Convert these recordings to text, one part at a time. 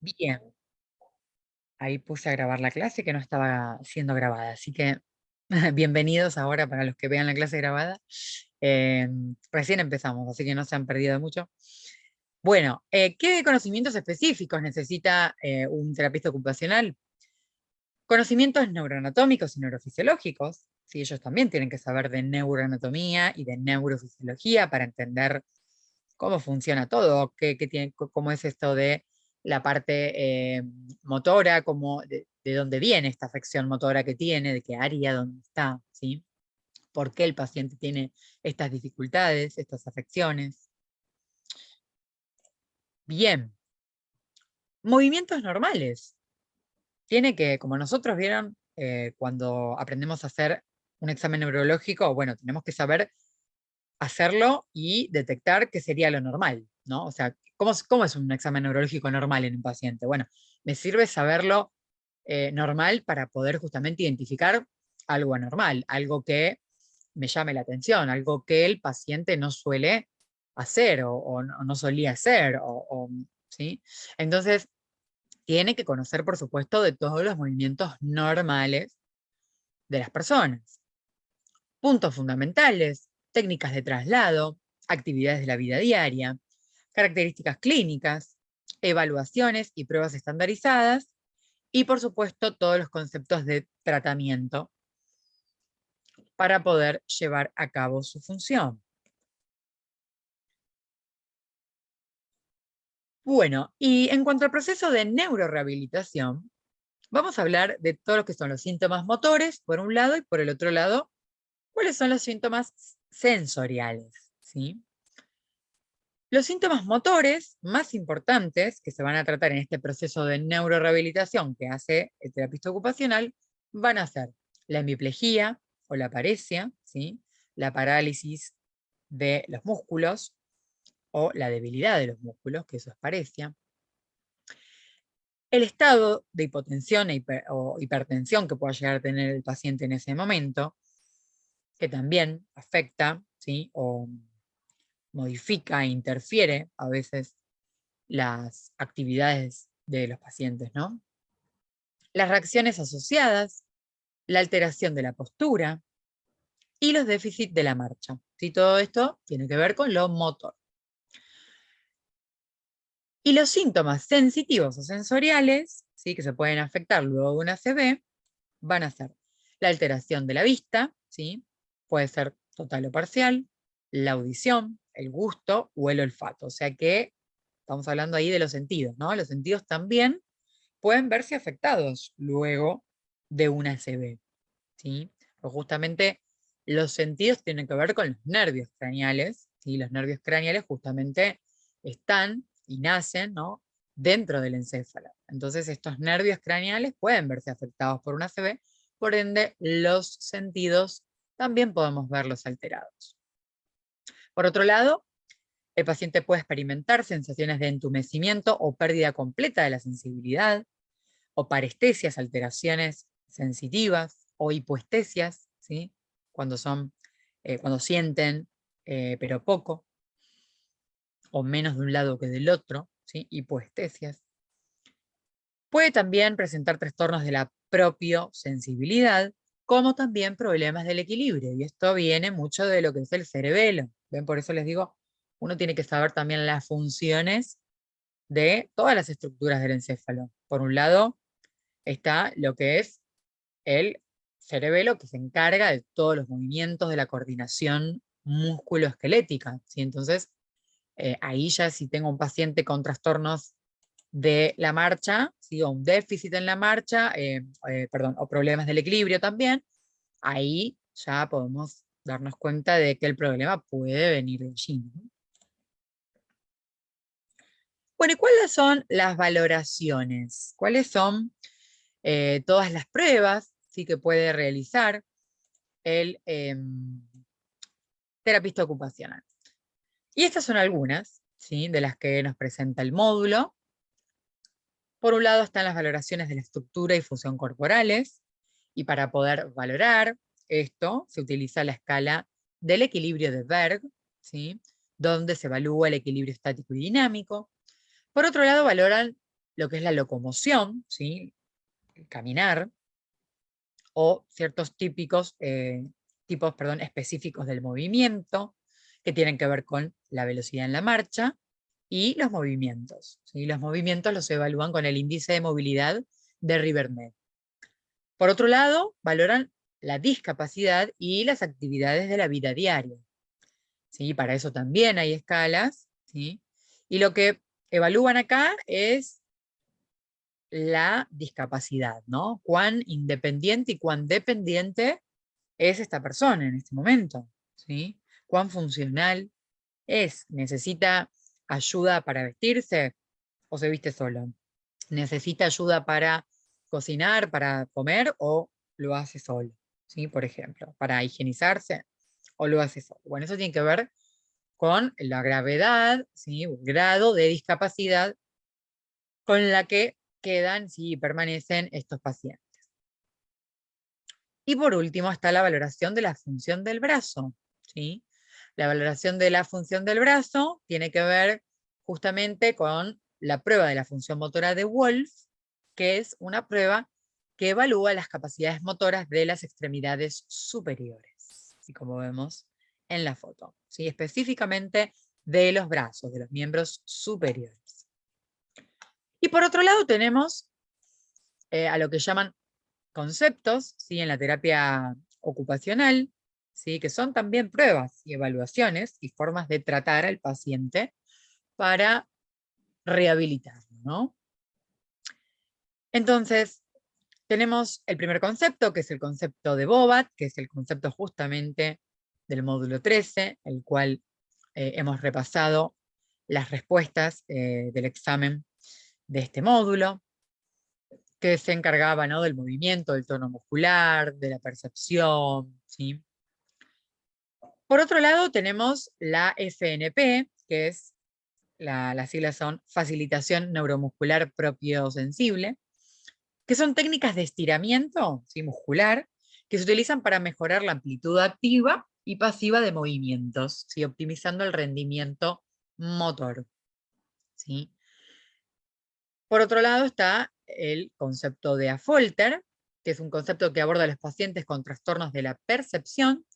Bien, ahí puse a grabar la clase que no estaba siendo grabada, así que bienvenidos ahora para los que vean la clase grabada. Eh, Recién empezamos, así que no se han perdido mucho. Bueno, ¿qué conocimientos específicos necesita un terapista ocupacional? Conocimientos neuroanatómicos y neurofisiológicos. Sí, ellos también tienen que saber de neuroanatomía y de neurofisiología para entender cómo funciona todo, cómo es esto de la parte motora, de dónde viene esta afección motora que tiene, de qué área, dónde está, ¿sí? ¿Por qué el paciente tiene estas dificultades, estas afecciones? Bien, movimientos normales. Tiene que, como nosotros vieron, cuando aprendemos a hacer un examen neurológico, bueno, tenemos que saber hacerlo y detectar qué sería lo normal, ¿no? O sea, ¿cómo es un examen neurológico normal en un paciente? Bueno, me sirve saberlo normal para poder justamente identificar algo anormal, algo que me llame la atención, algo que el paciente no suele hacer o no solía hacer, ¿sí? Entonces, tiene que conocer, por supuesto, de todos los movimientos normales de las personas. Puntos fundamentales, técnicas de traslado, actividades de la vida diaria, características clínicas, evaluaciones y pruebas estandarizadas y, por supuesto, todos los conceptos de tratamiento para poder llevar a cabo su función. Bueno, y en cuanto al proceso de neurorehabilitación, vamos a hablar de todo lo que son los síntomas motores, por un lado, y por el otro lado, cuáles son los síntomas sensoriales, ¿sí? Los síntomas motores más importantes que se van a tratar en este proceso de neurorehabilitación que hace el terapista ocupacional van a ser la hemiplegia o la paresia, ¿sí? La parálisis de los músculos o la debilidad de los músculos, que eso es paresia, el estado de hipotensión o hipertensión que pueda llegar a tener el paciente en ese momento, que también afecta, ¿sí? O modifica e interfiere a veces las actividades de los pacientes, ¿no? Las reacciones asociadas, la alteración de la postura y los déficits de la marcha. ¿Sí? Todo esto tiene que ver con lo motor. Y los síntomas sensitivos o sensoriales, ¿sí? Que se pueden afectar luego de una ACV, van a ser la alteración de la vista, ¿sí? Puede ser total o parcial, la audición, el gusto o el olfato. O sea que estamos hablando ahí de los sentidos, ¿no? Los sentidos también pueden verse afectados luego de una ACV, ¿sí? Porque justamente los sentidos tienen que ver con los nervios craneales, ¿sí? Los nervios craneales justamente están y nacen, ¿no? Dentro del encéfalo. Entonces estos nervios craneales pueden verse afectados por una ACV, por ende los sentidos también podemos verlos alterados. Por otro lado, el paciente puede experimentar sensaciones de entumecimiento o pérdida completa de la sensibilidad, o parestesias, alteraciones sensitivas, o hipoestesias, ¿sí? Cuando cuando sienten, pero poco, o menos de un lado que del otro, ¿sí? Hipoestesias. Puede también presentar trastornos de la propiosensibilidad, como también problemas del equilibrio, y esto viene mucho de lo que es el cerebelo. ¿Ven? Por eso les digo, uno tiene que saber también las funciones de todas las estructuras del encéfalo. Por un lado, está lo que es el cerebelo, que se encarga de todos los movimientos de la coordinación músculo-esquelética, ¿sí? Entonces, ahí ya si tengo un paciente con trastornos de la marcha, ¿sí? O un déficit en la marcha, perdón, o problemas del equilibrio también, ahí ya podemos darnos cuenta de que el problema puede venir de allí, ¿no? Bueno, ¿y cuáles son las valoraciones? ¿Cuáles son todas las pruebas, ¿sí? Que puede realizar el terapista ocupacional? Y estas son algunas, ¿sí? De las que nos presenta el módulo. Por un lado están las valoraciones de la estructura y función corporales, y para poder valorar esto se utiliza la escala del equilibrio de Berg, ¿sí? Donde se evalúa el equilibrio estático y dinámico. Por otro lado, valoran lo que es la locomoción, ¿sí? El caminar, o ciertos tipos específicos del movimiento, que tienen que ver con la velocidad en la marcha, y los movimientos, ¿sí? Los movimientos los evalúan con el índice de movilidad de Rivermed. Por otro lado, valoran la discapacidad y las actividades de la vida diaria, ¿sí? Para eso también hay escalas, ¿sí? Y lo que evalúan acá es la discapacidad, ¿no? Cuán independiente y cuán dependiente es esta persona en este momento, ¿sí? Cuán funcional es. ¿Necesita ayuda para vestirse o se viste solo? ¿Necesita ayuda para cocinar, para comer o lo hace solo? ¿Sí? Por ejemplo, para higienizarse o lo hace solo. Bueno, eso tiene que ver con la gravedad, ¿sí? O grado de discapacidad con la que quedan, sí, permanecen estos pacientes. Y por último está la valoración de la función del brazo, ¿sí? La valoración de la función del brazo tiene que ver justamente con la prueba de la función motora de Wolf, que es una prueba que evalúa las capacidades motoras de las extremidades superiores, y como vemos en la foto, ¿sí? Específicamente de los brazos, de los miembros superiores. Y por otro lado tenemos a lo que llaman conceptos, ¿sí? En la terapia ocupacional, ¿sí? Que son también pruebas y evaluaciones y formas de tratar al paciente para rehabilitarlo, ¿no? Entonces, tenemos el primer concepto, que es el concepto de Bobat, que es el concepto justamente del módulo 13, el cual hemos repasado las respuestas del examen de este módulo, que se encargaba, ¿no? Del movimiento, del tono muscular, de la percepción, ¿sí? Por otro lado, tenemos la FNP, que es, las siglas son Facilitación Neuromuscular Propio-Sensible, que son técnicas de estiramiento, ¿sí? Muscular, que se utilizan para mejorar la amplitud activa y pasiva de movimientos, ¿sí? Optimizando el rendimiento motor, ¿sí? Por otro lado está el concepto de Affolter, que es un concepto que aborda a los pacientes con trastornos de la percepción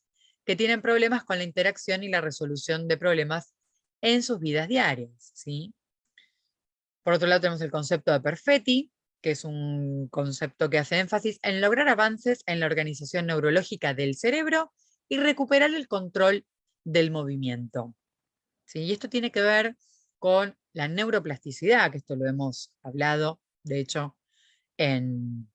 que tienen problemas con la interacción y la resolución de problemas en sus vidas diarias, ¿sí? Por otro lado tenemos el concepto de Perfetti, que es un concepto que hace énfasis en lograr avances en la organización neurológica del cerebro y recuperar el control del movimiento, ¿sí? Y esto tiene que ver con la neuroplasticidad, que esto lo hemos hablado, de hecho, en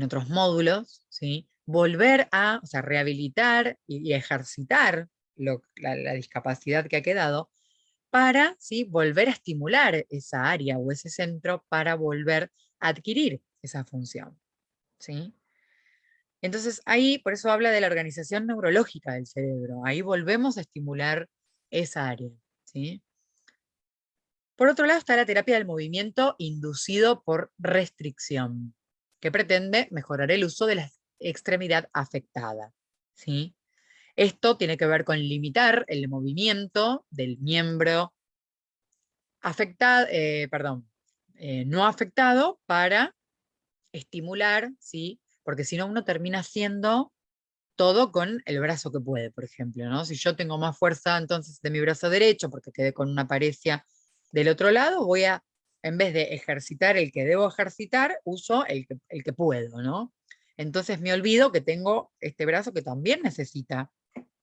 otros módulos, ¿sí? Volver a, o sea, rehabilitar y ejercitar la discapacidad que ha quedado para, ¿sí? Volver a estimular esa área o ese centro para volver a adquirir esa función, ¿sí? Entonces ahí, por eso habla de la organización neurológica del cerebro, ahí volvemos a estimular esa área, ¿sí? Por otro lado está la terapia del movimiento inducido por restricción, que pretende mejorar el uso de la extremidad afectada, ¿sí? Esto tiene que ver con limitar el movimiento del miembro afectado, no afectado para estimular, ¿sí? Porque si no uno termina haciendo todo con el brazo que puede, por ejemplo, ¿no? Si yo tengo más fuerza entonces de mi brazo derecho porque quedé con una parecia del otro lado, voy a, en vez de ejercitar el que debo ejercitar, uso el que puedo, ¿no? Entonces me olvido que tengo este brazo que también necesita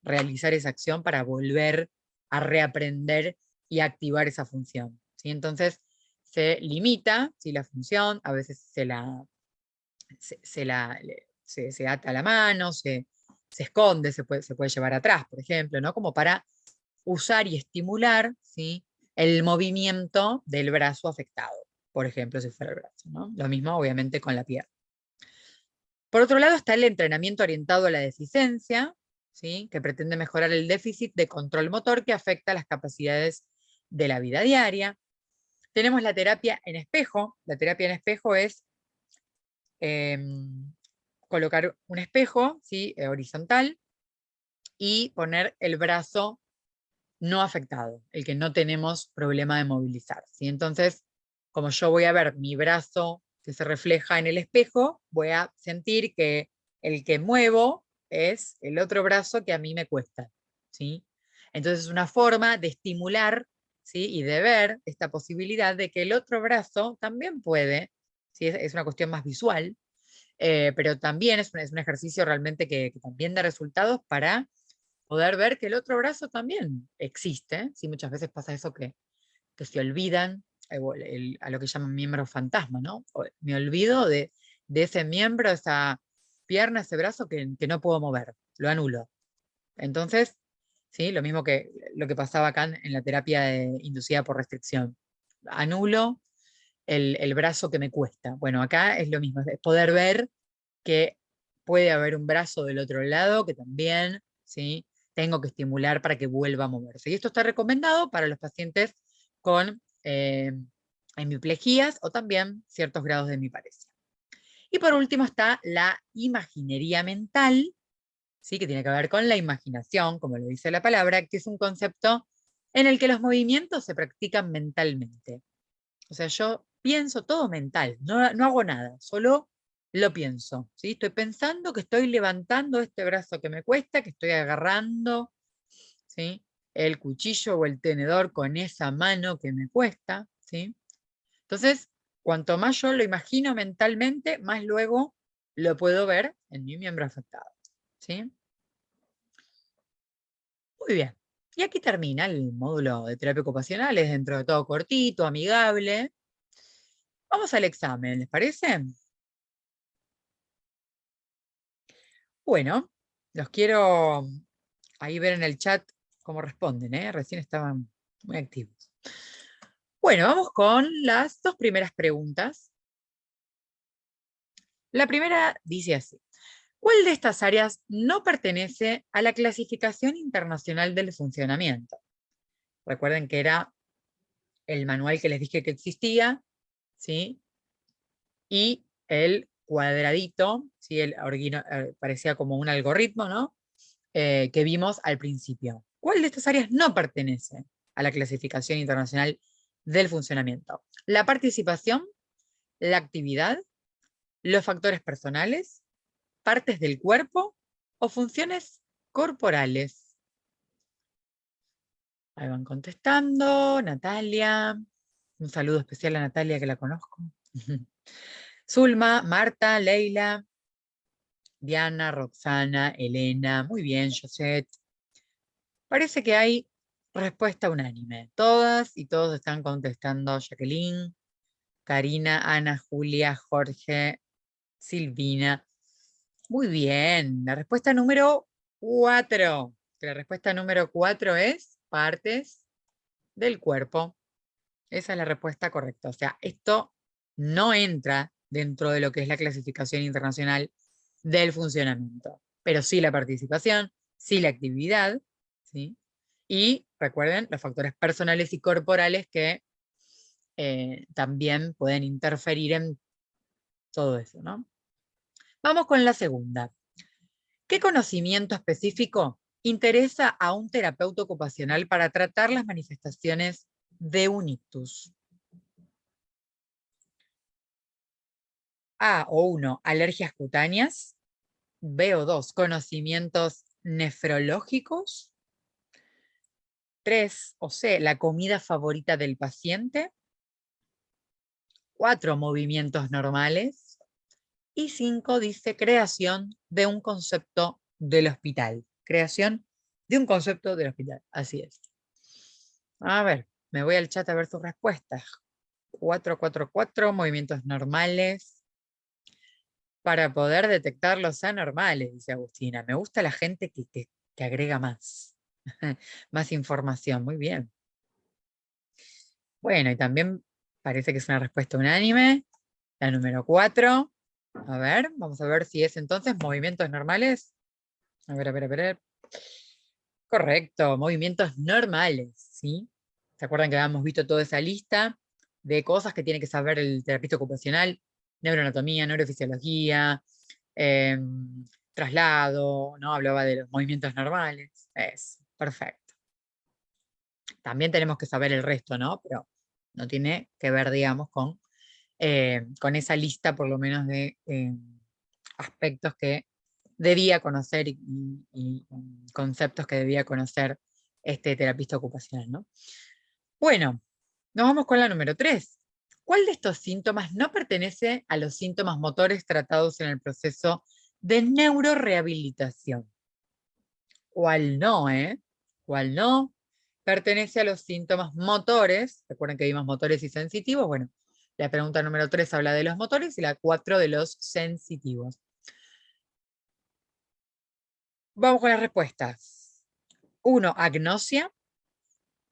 realizar esa acción para volver a reaprender y activar esa función, ¿sí? Entonces se limita, ¿sí? La función, a veces se ata la mano, se esconde, se puede llevar atrás, por ejemplo, ¿no? Como para usar y estimular, ¿sí? El movimiento del brazo afectado, por ejemplo, si fuera el brazo, ¿no? Lo mismo, obviamente, con la pierna. Por otro lado está el entrenamiento orientado a la deficiencia, ¿sí? Que pretende mejorar el déficit de control motor que afecta las capacidades de la vida diaria. Tenemos la terapia en espejo. La terapia en espejo es colocar un espejo, ¿sí? Horizontal, y poner el brazo no afectado, el que no tenemos problema de movilizar, ¿sí? Entonces, como yo voy a ver mi brazo que se refleja en el espejo, voy a sentir que el que muevo es el otro brazo que a mí me cuesta, ¿sí? Entonces es una forma de estimular, ¿sí? Y de ver esta posibilidad de que el otro brazo también puede, ¿sí? Es una cuestión más visual, pero también es un ejercicio realmente que también da resultados para poder ver que el otro brazo también existe, ¿sí? Muchas veces pasa eso que se olvidan, a lo que llaman miembro fantasma, ¿no? Me olvido de ese miembro, esa pierna, ese brazo que no puedo mover, lo anulo. Entonces, ¿sí? Lo mismo que lo que pasaba acá en la terapia inducida por restricción. Anulo el brazo que me cuesta. Bueno, acá es lo mismo, es poder ver que puede haber un brazo del otro lado que también, ¿sí? Tengo que estimular para que vuelva a moverse. Y esto está recomendado para los pacientes con hemiplejías o también ciertos grados de hemiparesia. Y por último está la imaginería mental, ¿sí? Que tiene que ver con la imaginación, como lo dice la palabra, que es un concepto en el que los movimientos se practican mentalmente. O sea, yo pienso todo mental, no hago nada, solo lo pienso, ¿sí? Estoy pensando que estoy levantando este brazo que me cuesta, que estoy agarrando, ¿sí? El cuchillo o el tenedor con esa mano que me cuesta, ¿sí? Entonces, cuanto más yo lo imagino mentalmente, más luego lo puedo ver en mi miembro afectado, ¿sí? Muy bien. Y aquí termina el módulo de terapia ocupacional, es dentro de todo cortito, amigable. Vamos al examen, ¿les parece? Bueno, los quiero ahí ver en el chat cómo responden, ¿eh? Recién estaban muy activos. Bueno, vamos con las dos primeras preguntas. La primera dice así: ¿cuál de estas áreas no pertenece a la clasificación internacional del funcionamiento? Recuerden que era el manual que les dije que existía, ¿sí? Y el cuadradito, ¿sí? Parecía como un algoritmo, ¿no? Que vimos al principio. ¿Cuál de estas áreas no pertenece a la clasificación internacional del funcionamiento? La participación, la actividad, los factores personales, partes del cuerpo o funciones corporales. Ahí van contestando. Natalia, un saludo especial a Natalia que la conozco. Zulma, Marta, Leila, Diana, Roxana, Elena, muy bien, Josette. Parece que hay respuesta unánime. Todas y todos están contestando: Jacqueline, Karina, Ana, Julia, Jorge, Silvina. Muy bien. La respuesta número 4. La respuesta número 4 es partes del cuerpo. Esa es la respuesta correcta. O sea, esto no entra dentro de lo que es la clasificación internacional del funcionamiento, pero sí la participación, sí la actividad, ¿sí? Y recuerden los factores personales y corporales que también pueden interferir en todo eso, ¿no? Vamos con la segunda. ¿Qué conocimiento específico interesa a un terapeuta ocupacional para tratar las manifestaciones de un ictus? A o 1, alergias cutáneas. B o 2, conocimientos nefrológicos. 3 o C, la comida favorita del paciente. 4, movimientos normales. Y 5 dice creación de un concepto del hospital. Creación de un concepto del hospital, así es. A ver, me voy al chat a ver sus respuestas. 4, 4, 4, movimientos normales. Para poder detectar los anormales, dice Agustina. Me gusta la gente que agrega más, más información. Muy bien. Bueno, y también parece que es una respuesta unánime. La número 4. A ver, vamos a ver si es entonces movimientos normales. A ver, a ver, a ver. Correcto, movimientos normales, ¿sí? ¿Se acuerdan que habíamos visto toda esa lista de cosas que tiene que saber el terapeuta ocupacional? Neuroanatomía, neurofisiología, traslado, ¿no? Hablaba de los movimientos normales. Es perfecto. También tenemos que saber el resto, ¿no? Pero No tiene que ver, digamos, con esa lista, por lo menos, de aspectos que debía conocer y conceptos que debía conocer este terapista ocupacional, ¿no? Bueno, nos vamos con la número 3. ¿Cuál de estos síntomas no pertenece a los síntomas motores tratados en el proceso de neurorehabilitación? ¿Cuál no, ¿Cuál no? Pertenece a los síntomas motores. Recuerden que vimos motores y sensitivos. Bueno, la pregunta número 3 habla de los motores y la 4 de los sensitivos. Vamos con las respuestas. 1, agnosia.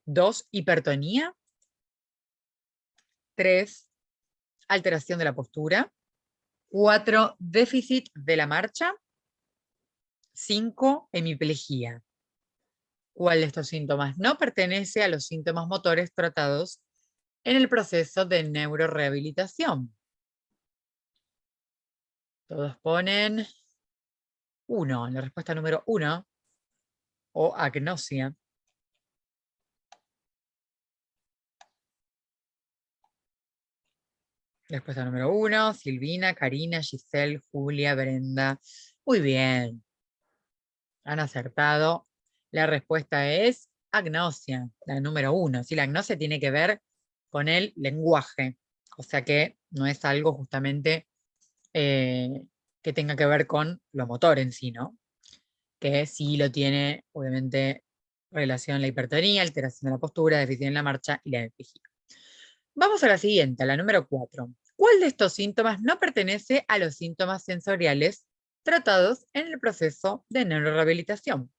2, hipertonía. 3, alteración de la postura. 4, déficit de la marcha. 5, hemiplegia. ¿Cuál de estos síntomas no pertenece a los síntomas motores tratados en el proceso de neurorehabilitación? Todos ponen 1, la respuesta número 1, o agnosia. Respuesta número 1, Silvina, Karina, Giselle, Julia, Brenda. Muy bien. Han acertado. La respuesta es agnosia, la número 1. Sí, la agnosia tiene que ver con el lenguaje. O sea que no es algo justamente que tenga que ver con lo motor en sí, ¿no? Que sí lo tiene, obviamente, relación a la hipertonía, alteración de la postura, déficit en la marcha y la hemiplegia. Vamos a la siguiente, a la número 4. ¿Cuál de estos síntomas no pertenece a los síntomas sensoriales tratados en el proceso de neurorehabilitación?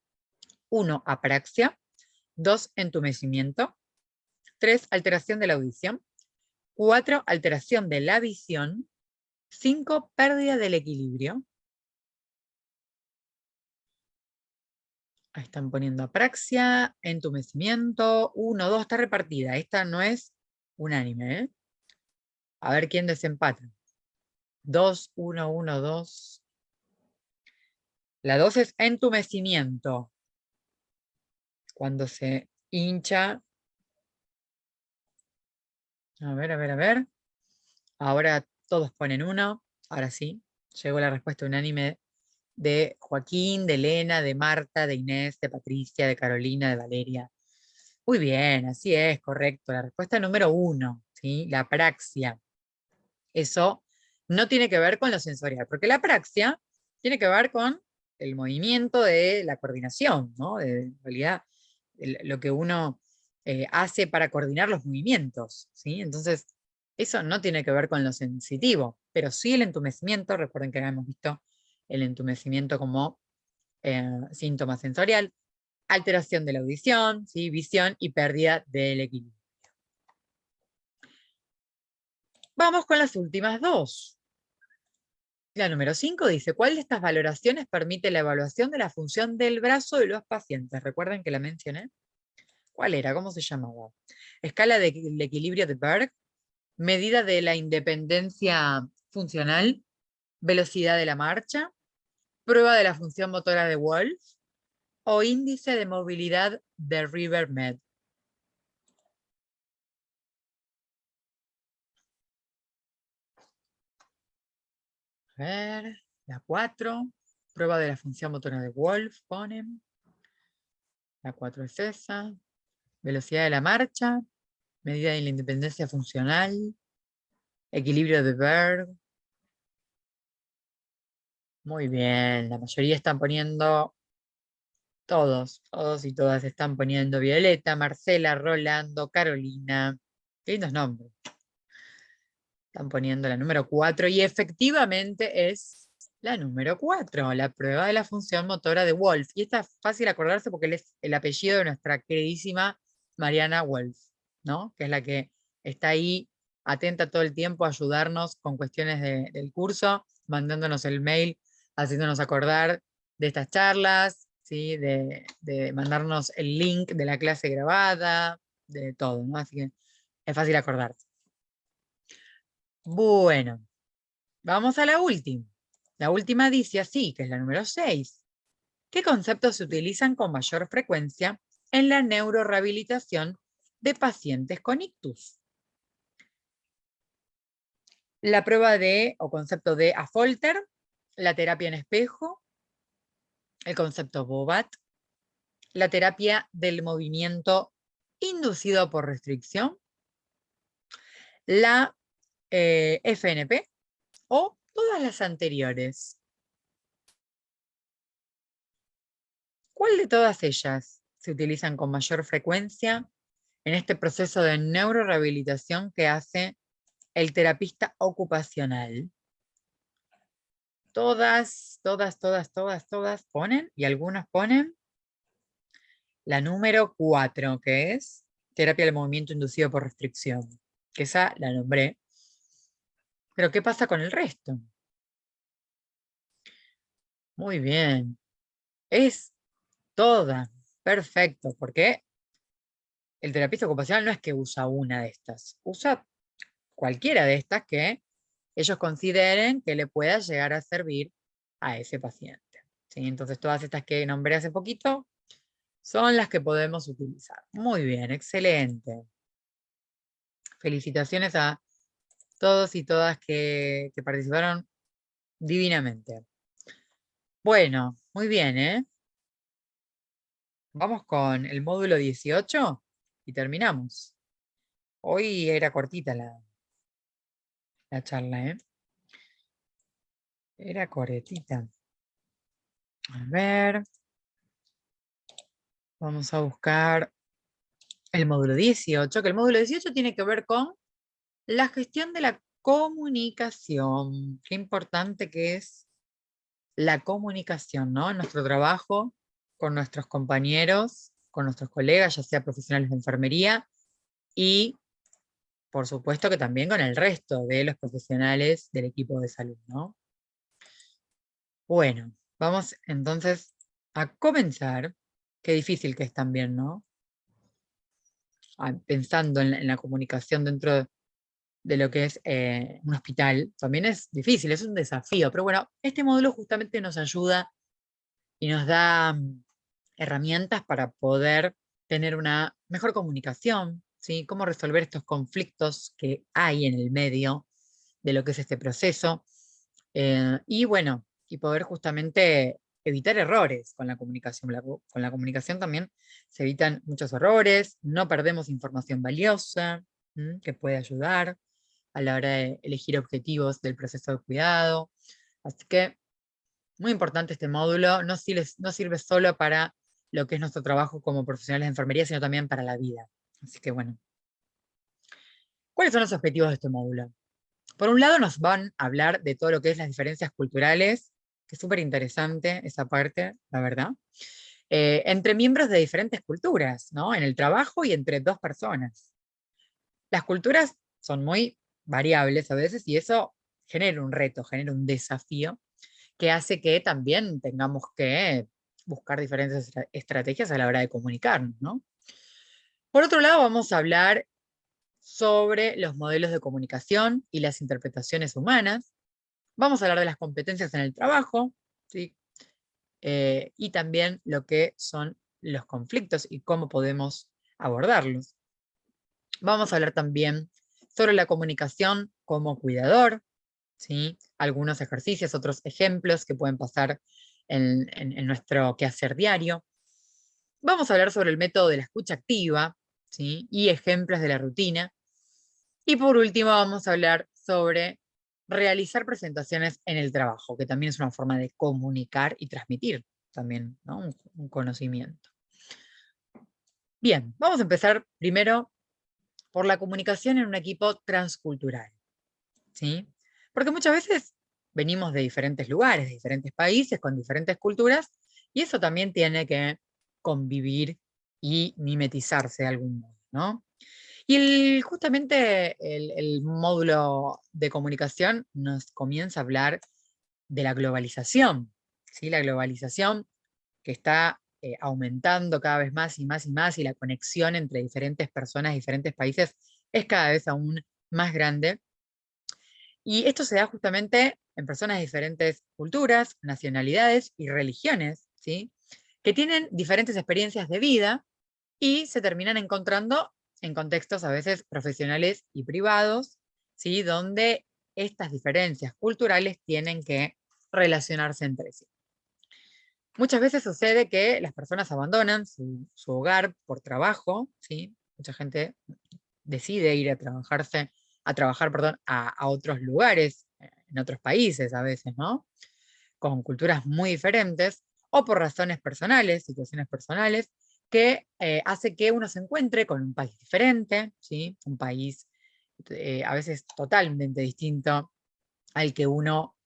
1, apraxia. 2, entumecimiento. 3, alteración de la audición. 4, alteración de la visión. 5, pérdida del equilibrio. Ahí están poniendo apraxia, entumecimiento. 1, 2, está repartida. Esta no es unánime, ¿eh? A ver quién desempata. 2, 1, 1, 2. La 2 es entumecimiento. Cuando se hincha. A ver, a ver, a ver. Ahora todos ponen 1. Ahora sí. Llegó la respuesta unánime de Joaquín, de Elena, de Marta, de Inés, de Patricia, de Carolina, de Valeria. Muy bien, así es, correcto. La respuesta número 1, ¿sí? La apraxia. Eso no tiene que ver con lo sensorial, porque la apraxia tiene que ver con el movimiento de la coordinación, ¿no? En realidad, lo que uno hace para coordinar los movimientos, ¿sí? Entonces, eso no tiene que ver con lo sensitivo, pero sí el entumecimiento. Recuerden que hemos visto el entumecimiento como síntoma sensorial, alteración de la audición, ¿sí? Visión y pérdida del equilibrio. Vamos con las últimas dos. La número 5 dice, ¿cuál de estas valoraciones permite la evaluación de la función del brazo de los pacientes? Recuerden que la mencioné. ¿Cuál era? ¿Cómo se llamaba? Escala del equilibrio de Berg, medida de la independencia funcional, velocidad de la marcha, prueba de la función motora de Wolf o índice de movilidad de River-Med. A ver, la 4, prueba de la función motora de Wolf, ponen. La 4 es esa. Velocidad de la marcha, medida de la independencia funcional, equilibrio de Berg. Muy bien, la mayoría están poniendo, todos y todas están poniendo Violeta, Marcela, Rolando, Carolina. Qué lindos nombres. Están poniendo la número 4 y efectivamente es la número 4, la prueba de la función motora de Wolf. Y esta es fácil acordarse porque él es el apellido de nuestra queridísima Mariana Wolf, ¿no? Que es la que está ahí atenta todo el tiempo a ayudarnos con cuestiones del curso, mandándonos el mail, haciéndonos acordar de estas charlas, ¿sí? De mandarnos el link de la clase grabada, de todo, ¿no? Así que es fácil acordarse. Bueno, vamos a la última. La última dice así, que es la número 6. ¿Qué conceptos se utilizan con mayor frecuencia en la neurorehabilitación de pacientes con ictus? la prueba o concepto de Affolter, la terapia en espejo, el concepto Bobat, la terapia del movimiento inducido por restricción, la FNP o todas las anteriores. ¿Cuál de todas ellas se utilizan con mayor frecuencia en este proceso de neurorehabilitación que hace el terapista ocupacional? Todas ponen, y algunas ponen la número 4, que es terapia del movimiento inducido por restricción, que esa la nombré. Pero ¿qué pasa con el resto? Muy bien. Es toda. Perfecto, porque el terapista ocupacional no es que usa una de estas, usa cualquiera de estas que ellos consideren que le pueda llegar a servir a ese paciente. ¿Sí? Entonces todas estas que nombré hace poquito son las que podemos utilizar. Muy bien, excelente. Felicitaciones a todos y todas que participaron divinamente. Bueno, muy bien, ¿eh? Vamos con el módulo 18 y terminamos. Hoy era cortita la charla, ¿eh? Era cortita. A ver. Vamos a buscar el módulo 18, que el módulo 18 tiene que ver con la gestión de la comunicación. Qué importante que es la comunicación, ¿no? En nuestro trabajo, con nuestros compañeros, con nuestros colegas, ya sea profesionales de enfermería, y por supuesto que también con el resto de los profesionales del equipo de salud, ¿no? Bueno, vamos entonces a comenzar. Qué difícil que es también, ¿no? Pensando en la comunicación dentro de lo que es un hospital, también es difícil, es un desafío, pero bueno, este módulo justamente nos ayuda y nos da herramientas para poder tener una mejor comunicación, ¿sí? Cómo resolver estos conflictos que hay en el medio de lo que es este proceso, y bueno, y poder justamente evitar errores con la comunicación. Con la comunicación también se evitan muchos errores, no perdemos información valiosa, que puede ayudar a la hora de elegir objetivos del proceso de cuidado. Así que muy importante este módulo, no sirve solo para lo que es nuestro trabajo como profesionales de enfermería, sino también para la vida. Así que bueno. ¿Cuáles son los objetivos de este módulo? Por un lado nos van a hablar de todo lo que es las diferencias culturales, que es súper interesante esa parte, la verdad, entre miembros de diferentes culturas, ¿no? En el trabajo y entre dos personas. Las culturas son muy variables a veces y eso genera un reto, genera un desafío que hace que también tengamos que buscar diferentes estrategias a la hora de comunicarnos, ¿no? Por otro lado, vamos a hablar sobre los modelos de comunicación y las interpretaciones humanas. Vamos a hablar de las competencias en el trabajo, ¿sí? Y también lo que son los conflictos y cómo podemos abordarlos. Vamos a hablar también sobre la comunicación como cuidador, ¿sí? Algunos ejercicios, otros ejemplos que pueden pasar en nuestro quehacer diario. Vamos a hablar sobre el método de la escucha activa, ¿sí? Y ejemplos de la rutina. Y por último vamos a hablar sobre realizar presentaciones en el trabajo, que también es una forma de comunicar y transmitir también, ¿no? Un conocimiento. Bien, vamos a empezar primero por la comunicación en un equipo transcultural, ¿sí? Porque muchas veces venimos de diferentes lugares, de diferentes países, con diferentes culturas, y eso también tiene que convivir y mimetizarse de algún modo, ¿no? Y justamente el módulo de comunicación nos comienza a hablar de la globalización, ¿sí? La globalización que está aumentando cada vez más y más y más, y la conexión entre diferentes personas, diferentes países, es cada vez aún más grande. Y esto se da justamente en personas de diferentes culturas, nacionalidades y religiones, ¿sí? Que tienen diferentes experiencias de vida y se terminan encontrando en contextos a veces profesionales y privados, ¿sí? Donde estas diferencias culturales tienen que relacionarse entre sí. Muchas veces sucede que las personas abandonan su hogar por trabajo, ¿sí? Mucha gente decide ir a trabajar, perdón, a otros lugares, en otros países a veces, ¿no? Con culturas muy diferentes, o por razones personales, situaciones personales, que hace que uno se encuentre con un país diferente, ¿sí? Un país a veces totalmente distinto al que uno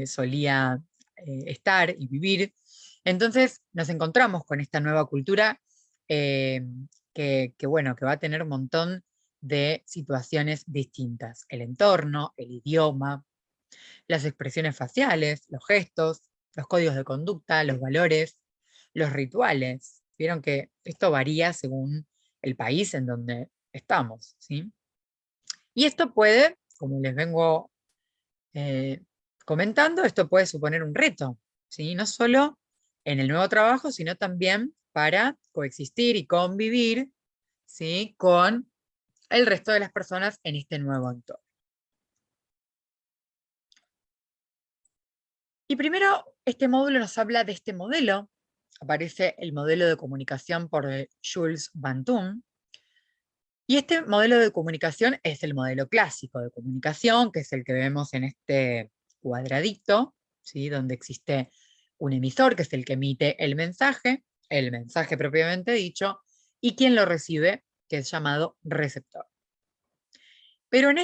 solía estar y vivir. Entonces nos encontramos con esta nueva cultura eh, bueno, que va a tener un montón de situaciones distintas. El entorno, el idioma, las expresiones faciales, los gestos, los códigos de conducta, los valores, los rituales. Vieron que esto varía según el país en donde estamos, ¿sí? Y esto puede, como les vengo eh, comentando, esto puede suponer un reto, ¿sí? No solo en el nuevo trabajo, sino también para coexistir y convivir, ¿sí? Con el resto de las personas en este nuevo entorno. Y primero, este módulo nos habla de este modelo. Aparece el modelo de comunicación por Jules Van Thun. Y este modelo de comunicación es el modelo clásico de comunicación, que es el que vemos en este cuadradito, ¿sí? Donde existe un emisor, que es el que emite el mensaje propiamente dicho, y quien lo recibe, que es llamado receptor. Pero en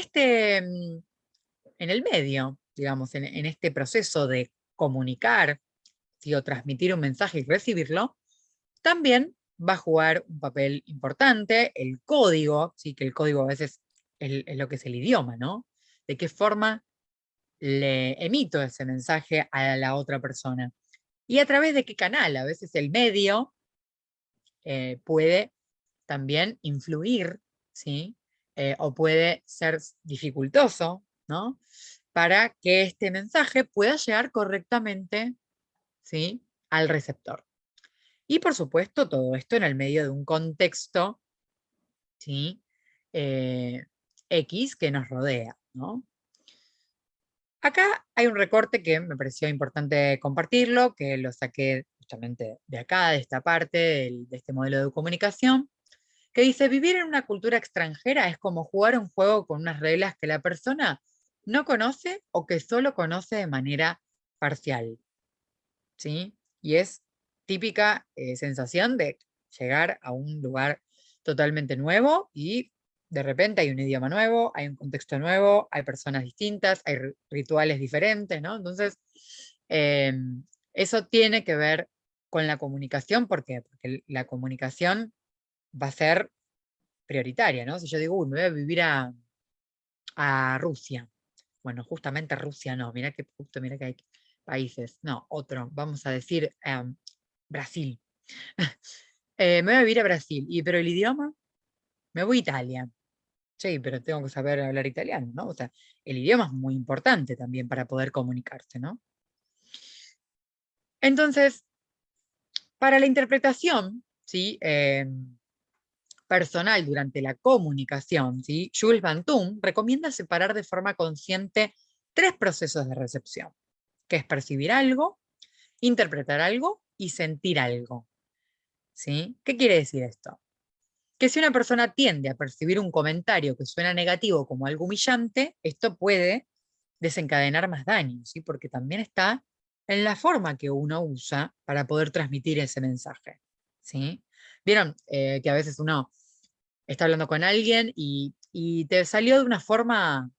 el medio, digamos, en este proceso de comunicar, ¿sí? O transmitir un mensaje y recibirlo, también va a jugar un papel importante el código, ¿sí? Que el código a veces es lo que es el idioma, ¿no? De qué forma le emito ese mensaje a la otra persona. Y a través de qué canal. A veces el medio puede también influir, ¿sí? O puede ser dificultoso, ¿no? Para que este mensaje pueda llegar correctamente, ¿sí? Al receptor. Y por supuesto, todo esto en el medio de un contexto, ¿sí? Eh, X que nos rodea, ¿no? Acá hay un recorte que me pareció importante compartirlo, que lo saqué justamente de acá, de esta parte, de este modelo de comunicación, que dice, vivir en una cultura extranjera es como jugar un juego con unas reglas que la persona no conoce o que solo conoce de manera parcial, ¿sí? Y es típica sensación de llegar a un lugar totalmente nuevo y de repente hay un idioma nuevo, hay un contexto nuevo, hay personas distintas, hay rituales diferentes, ¿no? Entonces, eh, eso tiene que ver con la comunicación. ¿Por qué? Porque la comunicación va a ser prioritaria, ¿no? Si yo digo, uy, me voy a vivir a Rusia. Bueno, justamente Rusia no, mira que hay países. No, otro, vamos a decir Brasil. Me voy a vivir a Brasil, pero el idioma, me voy a Italia. Sí, pero tengo que saber hablar italiano, ¿no? O sea, el idioma es muy importante también para poder comunicarse, ¿no? Entonces, para la interpretación, ¿sí? Personal durante la comunicación, ¿sí? Jules Van Thun recomienda separar de forma consciente tres procesos de recepción, que es percibir algo, interpretar algo y sentir algo, ¿sí? ¿Qué quiere decir esto? Que si una persona tiende a percibir un comentario que suena negativo como algo humillante, esto puede desencadenar más daño, ¿sí? Porque también está en la forma que uno usa para poder transmitir ese mensaje, ¿sí? Vieron que a veces uno está hablando con alguien y te salió de una forma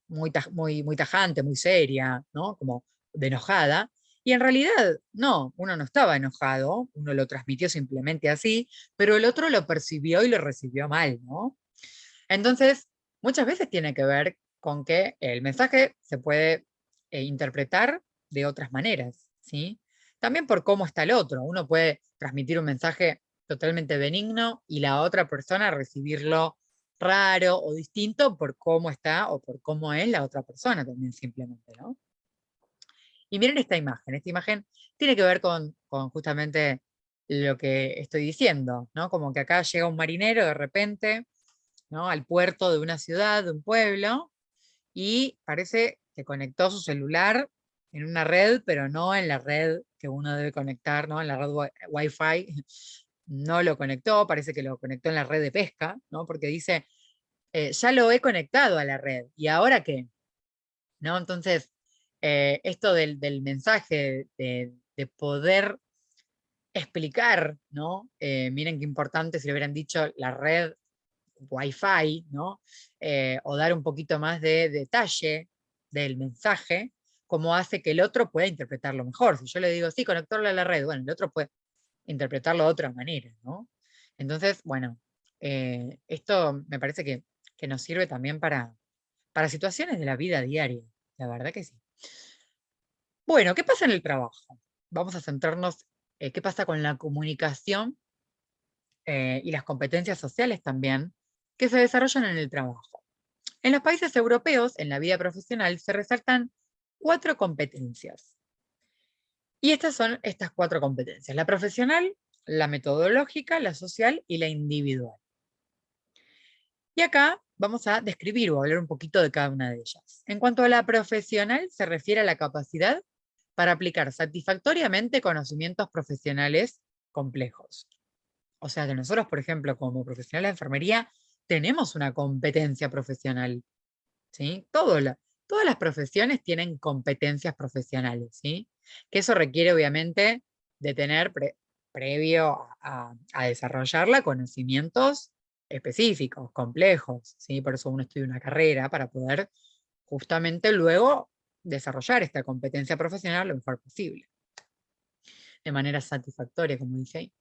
muy tajante, muy seria, ¿no? Como de enojada. Y en realidad, no, uno no estaba enojado, uno lo transmitió simplemente así, pero el otro lo percibió y lo recibió mal, ¿no? Entonces, muchas veces tiene que ver con que el mensaje se puede interpretar de otras maneras, ¿sí? También por cómo está el otro. Uno puede transmitir un mensaje totalmente benigno y la otra persona recibirlo raro o distinto por cómo está o por cómo es la otra persona también simplemente, ¿no? Y miren esta imagen tiene que ver con justamente lo que estoy diciendo, ¿no? Como que acá llega un marinero de repente, ¿no? Al puerto de una ciudad, de un pueblo, y parece que conectó su celular en una red, pero no en la red que uno debe conectar, ¿no? En la red Wi-Fi. No lo conectó, parece que lo conectó en la red de pesca, ¿no? Porque dice, ya lo he conectado a la red, ¿y ahora qué? ¿No? Entonces, esto del mensaje, de poder explicar, ¿no? Miren qué importante si le hubieran dicho la red Wi-Fi, ¿no? O dar un poquito más de detalle del mensaje, como hace que el otro pueda interpretarlo mejor. Si yo le digo, sí, conectarlo a la red, bueno, el otro puede interpretarlo de otra manera, ¿no? Entonces, bueno, esto me parece que nos sirve también para situaciones de la vida diaria, la verdad que sí. Bueno, ¿qué pasa en el trabajo? Vamos a centrarnos, ¿qué pasa con la comunicación y las competencias sociales también que se desarrollan en el trabajo? En los países europeos, en la vida profesional, se resaltan 4 competencias. Y estas son estas 4 competencias: la profesional, la metodológica, la social y la individual. Y acá vamos a describir o hablar un poquito de cada una de ellas. En cuanto a la profesional, se refiere a la capacidad para aplicar satisfactoriamente conocimientos profesionales complejos. O sea que nosotros, por ejemplo, como profesionales de enfermería, tenemos una competencia profesional, ¿sí? Todas las profesiones tienen competencias profesionales, ¿sí? Que eso requiere, obviamente, de tener previo a desarrollarla conocimientos específicos, complejos, ¿sí? Por eso uno estudia una carrera para poder justamente luego desarrollar esta competencia profesional lo mejor posible, de manera satisfactoria, como dice ahí.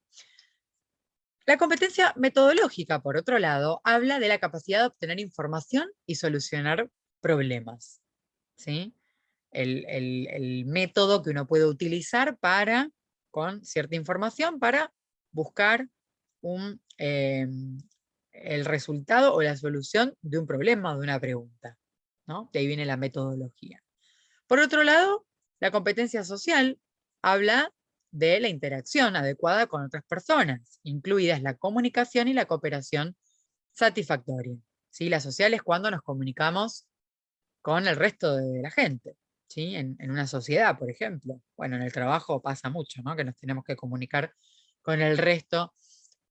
La competencia metodológica, por otro lado, habla de la capacidad de obtener información y solucionar problemas, ¿sí? El método que uno puede utilizar con cierta información, para buscar el resultado o la solución de un problema o de una pregunta, ¿no? De ahí viene la metodología. Por otro lado, la competencia social habla de la interacción adecuada con otras personas, incluidas la comunicación y la cooperación satisfactoria. ¿Sí? La social es cuando nos comunicamos con el resto de la gente, ¿sí? En una sociedad, por ejemplo. Bueno, en el trabajo pasa mucho, ¿no? Que nos tenemos que comunicar con el resto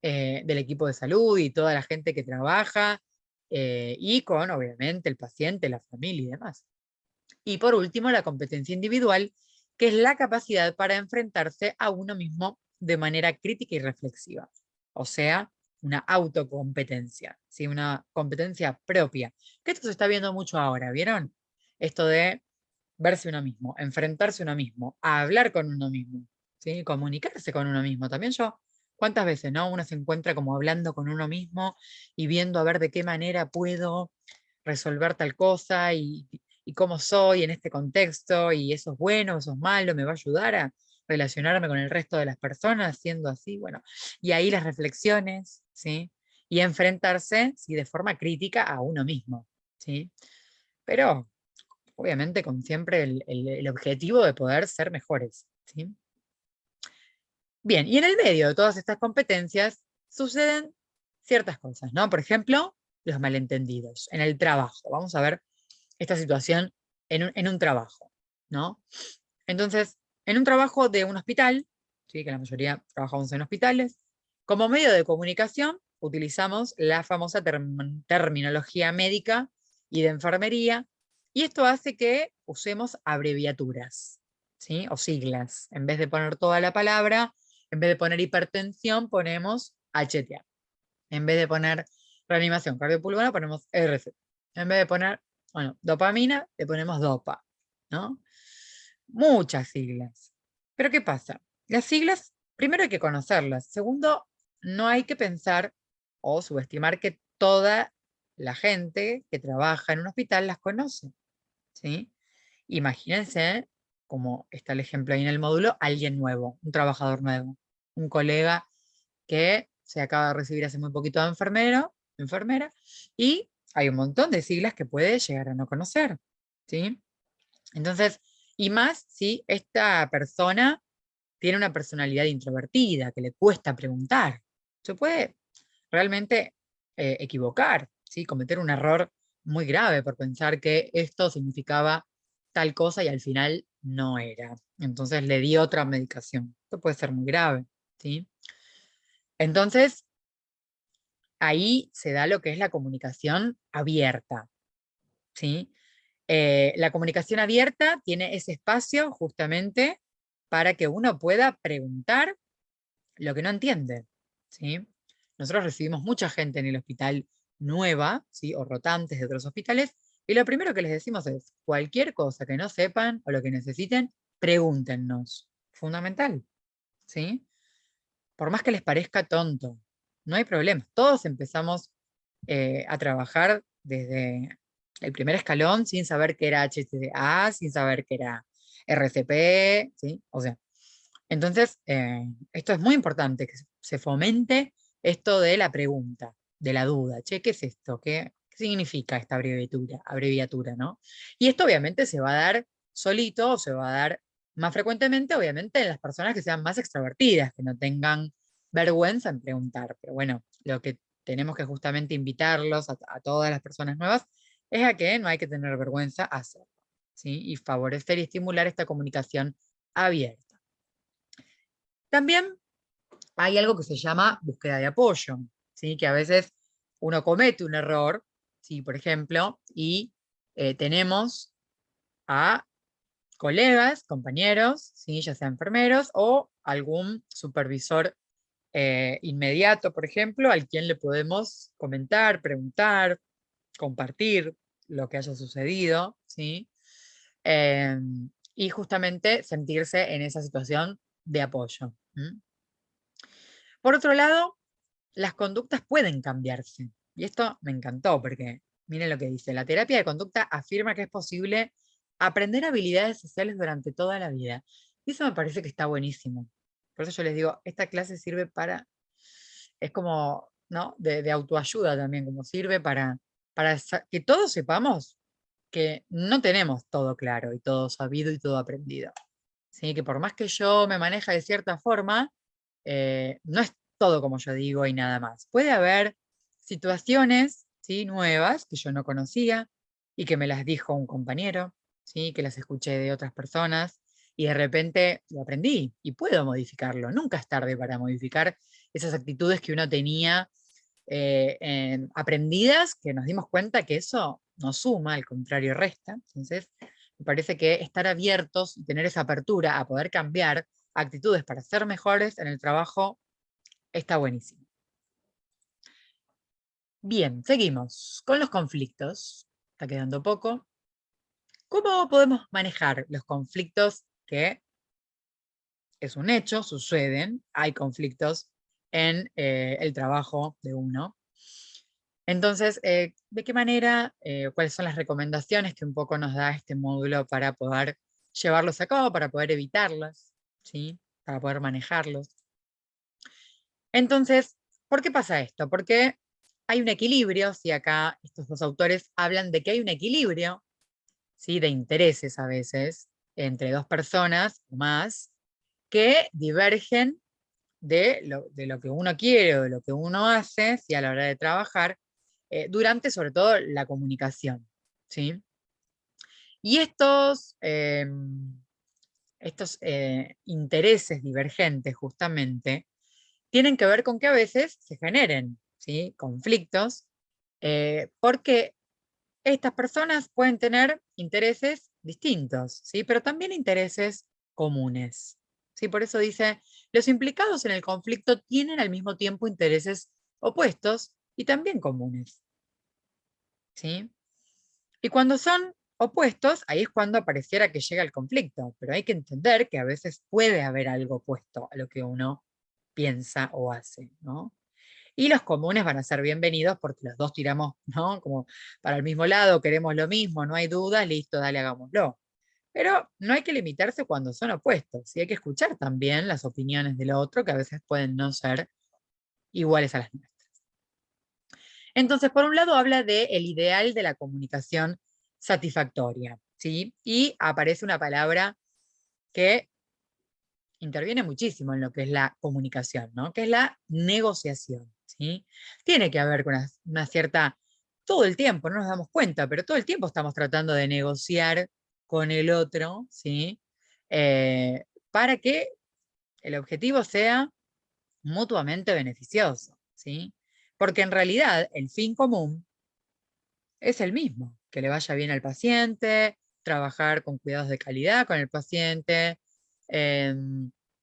del equipo de salud y toda la gente que trabaja, y con, obviamente, el paciente, la familia y demás. Y por último, la competencia individual, que es la capacidad para enfrentarse a uno mismo de manera crítica y reflexiva. O sea, una autocompetencia, ¿sí? Una competencia propia. Que esto se está viendo mucho ahora, ¿vieron? Esto de verse uno mismo, enfrentarse uno mismo, a hablar con uno mismo, ¿sí? Comunicarse con uno mismo. También yo, ¿cuántas veces, no? Uno se encuentra como hablando con uno mismo y viendo a ver de qué manera puedo resolver tal cosa y cómo soy en este contexto, y eso es bueno, eso es malo, me va a ayudar a relacionarme con el resto de las personas siendo así, bueno, y ahí las reflexiones, ¿sí? Y enfrentarse, ¿sí? De forma crítica a uno mismo, ¿sí? Pero obviamente con siempre el objetivo de poder ser mejores, ¿sí? Bien, y en el medio de todas estas competencias suceden ciertas cosas, ¿no? Por ejemplo, los malentendidos en el trabajo. Vamos a ver esta situación en un trabajo, ¿no? Entonces, en un trabajo de un hospital, ¿sí? Que la mayoría trabajamos en hospitales, como medio de comunicación utilizamos la famosa terminología médica y de enfermería, y esto hace que usemos abreviaturas, ¿sí? O siglas. En vez de poner toda la palabra, en vez de poner hipertensión, ponemos HTA. En vez de poner reanimación cardiopulmonar, ponemos RC. En vez de poner, bueno, dopamina, le ponemos DOPA, ¿no? Muchas siglas. Pero ¿qué pasa? Las siglas, primero hay que conocerlas. Segundo, no hay que pensar o subestimar que toda la gente que trabaja en un hospital las conoce, ¿sí? Imagínense, como está el ejemplo ahí en el módulo, alguien nuevo, un trabajador nuevo, un colega que se acaba de recibir hace muy poquito de enfermera, y hay un montón de siglas que puede llegar a no conocer, ¿sí? Entonces, y más si esta persona tiene una personalidad introvertida, que le cuesta preguntar, se puede realmente equivocar, ¿sí? Cometer un error muy grave por pensar que esto significaba tal cosa y al final no era. Entonces le di otra medicación. Esto puede ser muy grave, ¿sí? Entonces, ahí se da lo que es la comunicación abierta, ¿sí? La comunicación abierta tiene ese espacio justamente para que uno pueda preguntar lo que no entiende, ¿sí? Nosotros recibimos mucha gente en el hospital nueva, ¿sí? O rotantes de otros hospitales, y lo primero que les decimos es, cualquier cosa que no sepan o lo que necesiten, pregúntenos. Fundamental, ¿sí? Por más que les parezca tonto, no hay problema. Todos empezamos a trabajar desde el primer escalón sin saber qué era HCA, sin saber qué era RCP, ¿sí? O sea, entonces, esto es muy importante, que se fomente esto de la pregunta, de la duda. Che, ¿qué es esto? ¿Qué significa esta abreviatura, ¿no? Y esto obviamente se va a dar solito, o se va a dar más frecuentemente, obviamente, en las personas que sean más extrovertidas, que no tengan vergüenza en preguntar. Pero bueno, lo que tenemos que justamente invitarlos a todas las personas nuevas es a que no hay que tener vergüenza a hacerlo, ¿sí? Y favorecer y estimular esta comunicación abierta. También hay algo que se llama búsqueda de apoyo, ¿sí? Que a veces uno comete un error, ¿sí? Por ejemplo, y tenemos a colegas, compañeros, ¿sí? Ya sea enfermeros o algún supervisor inmediato, por ejemplo, al quien le podemos comentar, preguntar, compartir lo que haya sucedido, ¿sí? Eh, y justamente sentirse en esa situación de apoyo. Por otro lado, las conductas pueden cambiarse. Y esto me encantó porque miren lo que dice. La terapia de conducta afirma que es posible aprender habilidades sociales durante toda la vida. Y eso me parece que está buenísimo. Por eso yo les digo, esta clase sirve para, es como, ¿no? De autoayuda también, como sirve para que todos sepamos que no tenemos todo claro y todo sabido y todo aprendido. ¿Sí? Que por más que yo me maneja de cierta forma, no es todo como yo digo y nada más. Puede haber situaciones, ¿sí? Nuevas que yo no conocía y que me las dijo un compañero, ¿sí? Que las escuché de otras personas y de repente lo aprendí y puedo modificarlo. Nunca es tarde para modificar esas actitudes que uno tenía aprendidas, que nos dimos cuenta que eso no suma, al contrario resta. Entonces, me parece que estar abiertos y tener esa apertura a poder cambiar actitudes para ser mejores en el trabajo está buenísimo. Bien, seguimos con los conflictos. Está quedando poco. ¿Cómo podemos manejar los conflictos que es un hecho, suceden? Hay conflictos en el trabajo de uno. Entonces, ¿de qué manera, cuáles son las recomendaciones que un poco nos da este módulo para poder llevarlos a cabo, para poder evitarlos, ¿sí? Para poder manejarlos? Entonces, ¿por qué pasa esto? Porque hay un equilibrio, si acá estos dos autores hablan de que hay un equilibrio, ¿sí? De intereses a veces entre dos personas o más que divergen de lo que uno quiere o de lo que uno hace, ¿sí? A la hora de trabajar, durante sobre todo la comunicación, ¿sí? Y estos intereses divergentes justamente tienen que ver con que a veces se generen, ¿sí? Conflictos, porque estas personas pueden tener intereses distintos, ¿sí? Pero también intereses comunes, ¿sí? Por eso dice, los implicados en el conflicto tienen al mismo tiempo intereses opuestos y también comunes, ¿sí? Y cuando son opuestos, ahí es cuando pareciera que llega el conflicto, pero hay que entender que a veces puede haber algo opuesto a lo que uno piensa o hace, ¿no? Y los comunes van a ser bienvenidos porque los dos tiramos, ¿no? Como para el mismo lado, queremos lo mismo, no hay dudas, listo, dale, hagámoslo. Pero no hay que limitarse cuando son opuestos, y hay que escuchar también las opiniones del otro, que a veces pueden no ser iguales a las nuestras. Entonces, por un lado, habla del ideal de la comunicación satisfactoria, ¿sí? Y aparece una palabra que interviene muchísimo en lo que es la comunicación, ¿no? Que es la negociación, ¿sí? Tiene que haber con una cierta todo el tiempo, no nos damos cuenta, pero todo el tiempo estamos tratando de negociar con el otro, ¿sí? Para que el objetivo sea mutuamente beneficioso, ¿sí? Porque en realidad el fin común es el mismo, que le vaya bien al paciente, trabajar con cuidados de calidad con el paciente,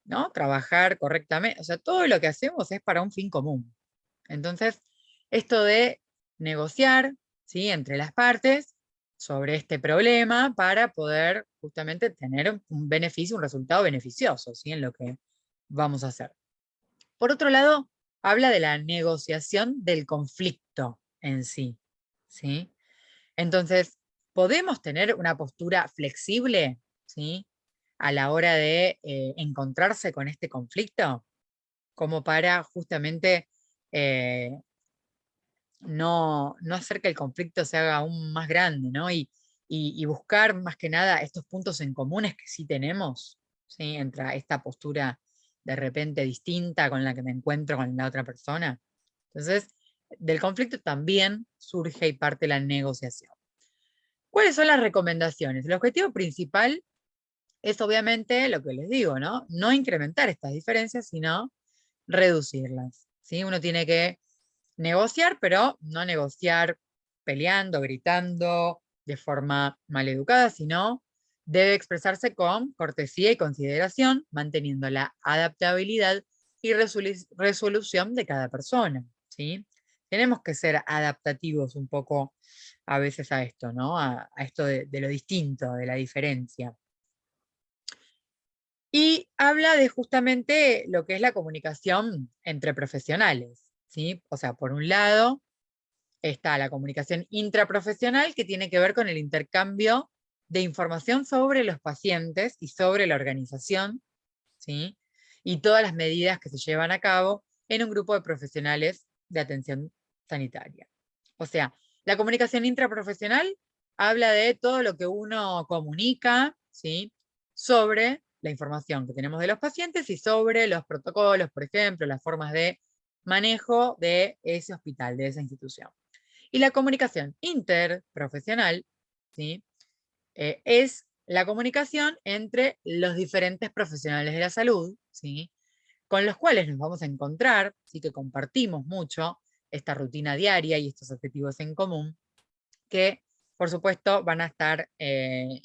¿no? Trabajar correctamente, o sea, todo lo que hacemos es para un fin común. Entonces, esto de negociar, ¿sí? Entre las partes sobre este problema para poder justamente tener un beneficio, un resultado beneficioso, ¿sí? En lo que vamos a hacer. Por otro lado, habla de la negociación del conflicto en sí, ¿sí? Entonces, podemos tener una postura flexible, ¿sí? A la hora de encontrarse con este conflicto, como para justamente eh, no hacer que el conflicto se haga aún más grande, ¿no? Y buscar más que nada estos puntos en comunes que sí tenemos, ¿sí? Entre esta postura de repente distinta con la que me encuentro con la otra persona. Entonces, del conflicto también surge y parte la negociación. ¿Cuáles son las recomendaciones? El objetivo principal es obviamente lo que les digo, ¿no? No incrementar estas diferencias, sino reducirlas, ¿sí? Uno tiene que negociar, pero no negociar peleando, gritando, de forma maleducada, sino debe expresarse con cortesía y consideración, manteniendo la adaptabilidad y resolución de cada persona, ¿sí? Tenemos que ser adaptativos un poco a veces a esto, ¿no? A esto de lo distinto, de la diferencia. Y habla de justamente lo que es la comunicación entre profesionales, ¿sí? O sea, por un lado está la comunicación intraprofesional, que tiene que ver con el intercambio de información sobre los pacientes y sobre la organización, ¿sí? Y todas las medidas que se llevan a cabo en un grupo de profesionales de atención sanitaria. O sea, la comunicación intraprofesional habla de todo lo que uno comunica, ¿sí? Sobre la información que tenemos de los pacientes y sobre los protocolos, por ejemplo, las formas de manejo de ese hospital, de esa institución. Y la comunicación interprofesional, ¿sí? Es la comunicación entre los diferentes profesionales de la salud, ¿sí? Con los cuales nos vamos a encontrar, ¿sí? Que compartimos mucho esta rutina diaria y estos objetivos en común, que por supuesto van a estar en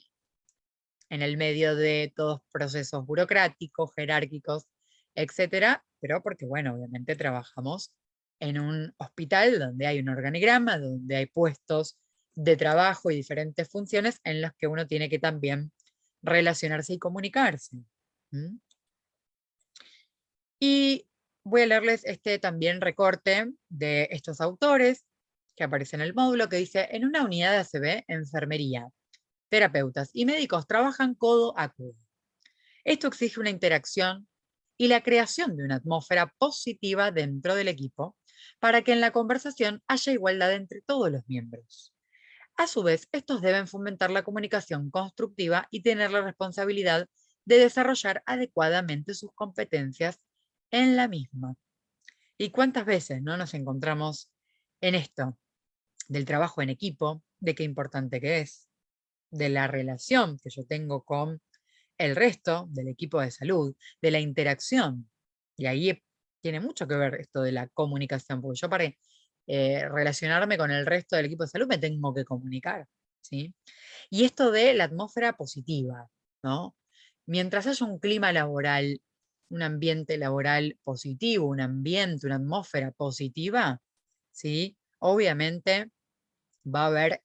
el medio de todos procesos burocráticos, jerárquicos, etcétera, pero porque, bueno, obviamente trabajamos en un hospital donde hay un organigrama, donde hay puestos de trabajo y diferentes funciones en las que uno tiene que también relacionarse y comunicarse. ¿Mm? Y voy a leerles este también recorte de estos autores que aparece en el módulo que dice: en una unidad de ACB, enfermería, terapeutas y médicos trabajan codo a codo. Esto exige una interacción y la creación de una atmósfera positiva dentro del equipo para que en la conversación haya igualdad entre todos los miembros. A su vez, estos deben fomentar la comunicación constructiva y tener la responsabilidad de desarrollar adecuadamente sus competencias en la misma. ¿Y cuántas veces no nos encontramos en esto del trabajo en equipo, de qué importante que es, de la relación que yo tengo con el resto del equipo de salud, de la interacción? Y ahí tiene mucho que ver esto de la comunicación, porque yo para relacionarme con el resto del equipo de salud me tengo que comunicar, ¿sí? Y esto de la atmósfera positiva, ¿no? Mientras haya un clima laboral, un ambiente laboral positivo, un ambiente, una atmósfera positiva, ¿sí? Obviamente va a haber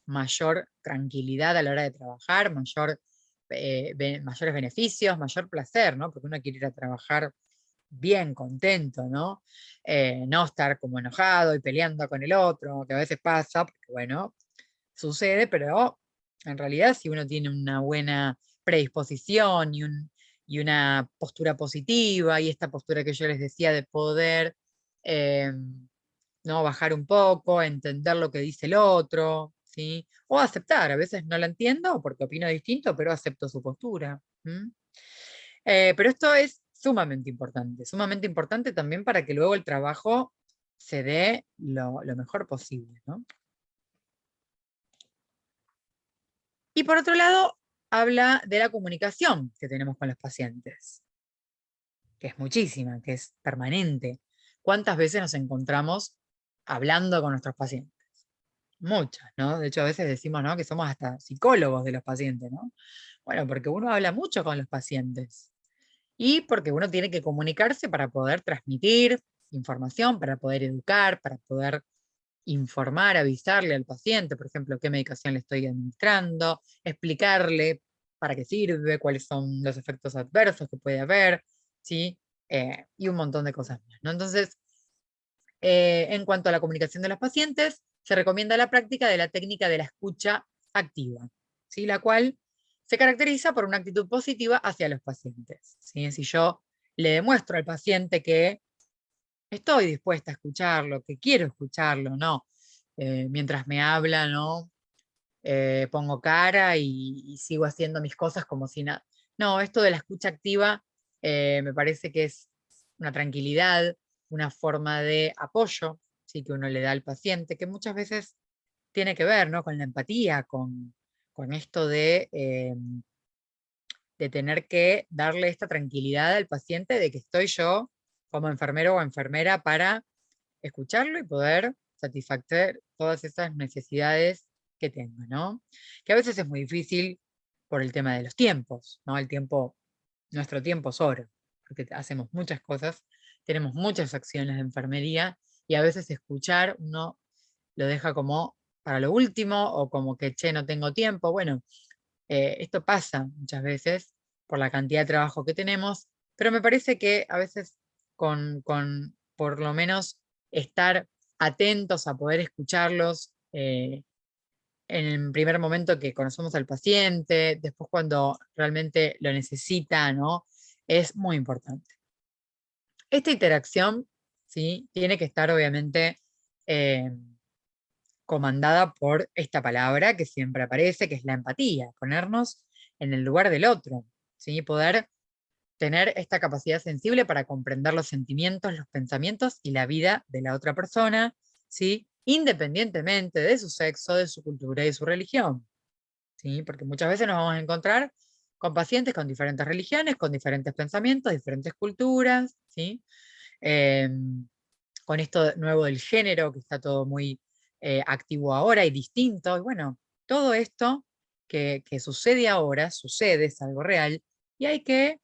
mayor tranquilidad a la hora de trabajar, mayores beneficios, mayor placer, ¿no? Porque uno quiere ir a trabajar bien, contento, ¿no? No estar como enojado y peleando con el otro, que a veces pasa, porque bueno, sucede, pero en realidad si uno tiene una buena predisposición y una postura positiva y esta postura que yo les decía de poder eh, ¿no? Bajar un poco, entender lo que dice el otro, ¿sí? O aceptar, a veces no la entiendo porque opino distinto, pero acepto su postura. Pero esto es sumamente importante también para que luego el trabajo se dé lo mejor posible, ¿no? Y por otro lado, habla de la comunicación que tenemos con los pacientes, que es muchísima, que es permanente. ¿Cuántas veces nos encontramos hablando con nuestros pacientes? Muchas, ¿no? De hecho, a veces decimos, ¿no?, que somos hasta psicólogos de los pacientes, ¿no? Bueno, porque uno habla mucho con los pacientes y porque uno tiene que comunicarse para poder transmitir información, para poder educar, para poder informar, avisarle al paciente, por ejemplo, qué medicación le estoy administrando, explicarle para qué sirve, cuáles son los efectos adversos que puede haber, ¿sí? Y un montón de cosas más, ¿no? Entonces, en cuanto a la comunicación de los pacientes, se recomienda la práctica de la técnica de la escucha activa, ¿sí?, la cual se caracteriza por una actitud positiva hacia los pacientes, ¿sí? Si yo le demuestro al paciente que estoy dispuesta a escucharlo, que quiero escucharlo, no. Mientras me habla, ¿no? Pongo cara y sigo haciendo mis cosas como si nada. No, esto de la escucha activa me parece que es una tranquilidad, una forma de apoyo, ¿sí?, que uno le da al paciente, que muchas veces tiene que ver, ¿no?, con la empatía, con esto de tener que darle esta tranquilidad al paciente de que estoy yo como enfermero o enfermera para escucharlo y poder satisfacer todas esas necesidades que tenga, ¿no? Que a veces es muy difícil por el tema de los tiempos, ¿no? El tiempo, nuestro tiempo es oro, porque hacemos muchas cosas, tenemos muchas acciones de enfermería y a veces escuchar uno lo deja como para lo último o como que, che, no tengo tiempo. Bueno, esto pasa muchas veces por la cantidad de trabajo que tenemos, pero me parece que a veces con por lo menos estar atentos a poder escucharlos en el primer momento que conocemos al paciente, después cuando realmente lo necesita, ¿no? Es muy importante. Esta interacción, ¿sí?, tiene que estar obviamente eh, comandada por esta palabra que siempre aparece, que es la empatía, ponernos en el lugar del otro, ¿sí? Poder tener esta capacidad sensible para comprender los sentimientos, los pensamientos y la vida de la otra persona, ¿sí?, independientemente de su sexo, de su cultura y de su religión, ¿sí? Porque muchas veces nos vamos a encontrar con pacientes con diferentes religiones, con diferentes pensamientos, diferentes culturas, ¿sí? Con esto nuevo del género, que está todo muy activo ahora y distinto. Y bueno, todo esto que sucede ahora, sucede, es algo real, y hay que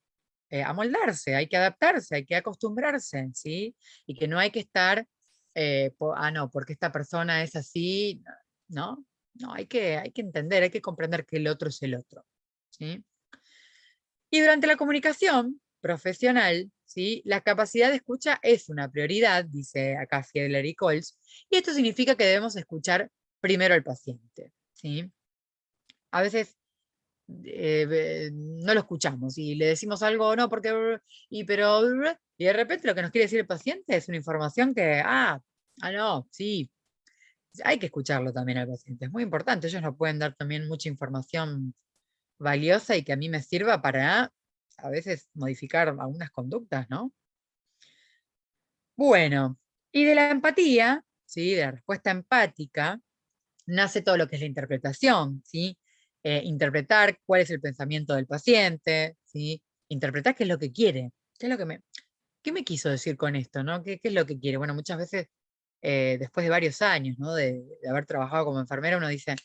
amoldarse, hay que adaptarse, hay que acostumbrarse, ¿sí? Y que no hay que estar, no, porque esta persona es así, ¿no? No, hay que entender, hay que comprender que el otro es el otro, ¿sí? Y durante la comunicación profesional, ¿sí?, la capacidad de escucha es una prioridad, dice acá Fiedler y Coles, y esto significa que debemos escuchar primero al paciente, ¿sí? A veces no lo escuchamos y le decimos algo, no, porque, y de repente lo que nos quiere decir el paciente es una información que, no, sí, hay que escucharlo también al paciente, es muy importante, ellos nos pueden dar también mucha información valiosa y que a mí me sirva para a veces modificar algunas conductas, ¿no? Bueno, y de la empatía, ¿sí?, de la respuesta empática, nace todo lo que es la interpretación, ¿sí? Interpretar cuál es el pensamiento del paciente, ¿sí? Interpretar qué es lo que quiere, qué me quiso decir con esto, ¿no? ¿Qué es lo que quiere? Bueno, muchas veces, después de varios años, ¿no?, de haber trabajado como enfermera, uno dice,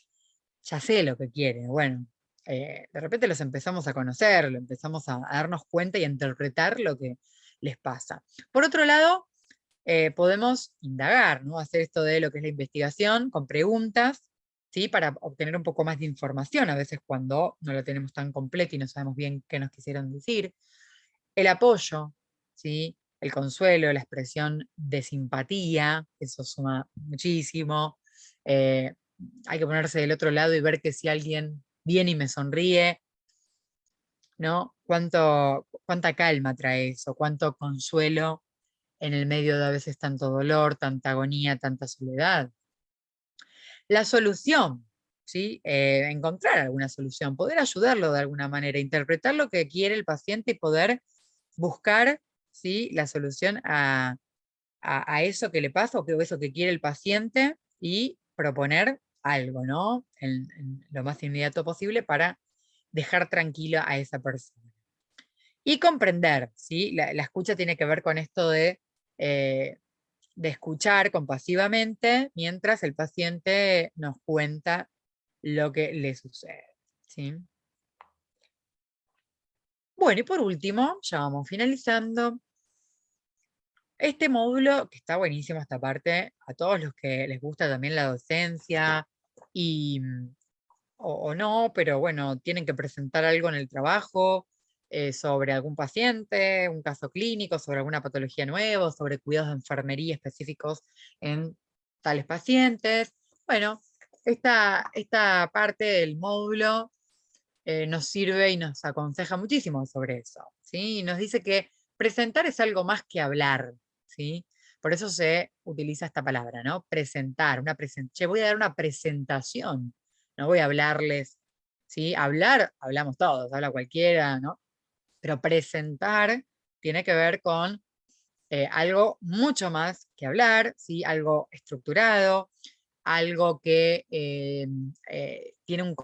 ya sé lo que quiere. Bueno, de repente los empezamos a conocer, lo empezamos a darnos cuenta y a interpretar lo que les pasa. Por otro lado, podemos indagar, ¿no? Hacer esto de lo que es la investigación con preguntas, ¿sí?, para obtener un poco más de información, a veces cuando no lo tenemos tan completo y no sabemos bien qué nos quisieron decir. El apoyo, ¿sí?, el consuelo, la expresión de simpatía, eso suma muchísimo. Eh, Hay que ponerse del otro lado y ver que si alguien viene y me sonríe, ¿no? Cuánta calma trae eso, cuánto consuelo en el medio de a veces tanto dolor, tanta agonía, tanta soledad. La solución, ¿sí? Encontrar alguna solución, poder ayudarlo de alguna manera, interpretar lo que quiere el paciente y poder buscar, ¿sí?, la solución a eso que le pasa o que eso que quiere el paciente y proponer algo, ¿no? En lo más inmediato posible para dejar tranquila a esa persona. Y comprender, ¿sí? La escucha tiene que ver con esto eh, de escuchar compasivamente mientras el paciente nos cuenta lo que le sucede, ¿sí? Bueno, y por último, ya vamos finalizando. Este módulo, que está buenísimo esta parte, a todos los que les gusta también la docencia y, o no, pero bueno, tienen que presentar algo en el trabajo sobre algún paciente, un caso clínico, sobre alguna patología nueva, sobre cuidados de enfermería específicos en tales pacientes. Bueno, esta parte del módulo nos sirve y nos aconseja muchísimo sobre eso, ¿sí? Y nos dice que presentar es algo más que hablar, ¿sí? Por eso se utiliza esta palabra, ¿no? Presentar, voy a dar una presentación, no voy a hablarles, ¿sí? Hablar, hablamos todos, habla cualquiera, ¿no? Pero presentar tiene que ver con algo mucho más que hablar, ¿sí? Algo estructurado, algo que tiene un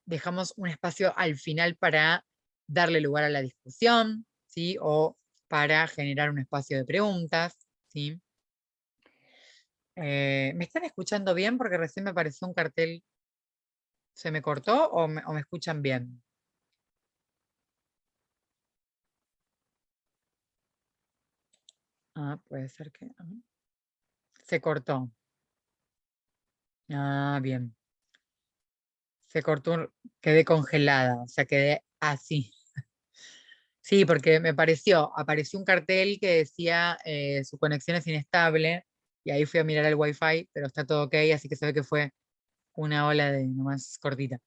dejamos un espacio al final para darle lugar a la discusión, ¿sí? O para generar un espacio de preguntas, ¿sí? ¿Me están escuchando bien? Porque recién me apareció un cartel, ¿se me cortó o me escuchan bien? Ah, puede ser que... se cortó. Ah, bien. Se cortó, quedé congelada, o sea, quedé así. Sí, porque apareció un cartel que decía su conexión es inestable y ahí fui a mirar el wifi, pero está todo ok, así que se ve que fue una ola de nomás cortita.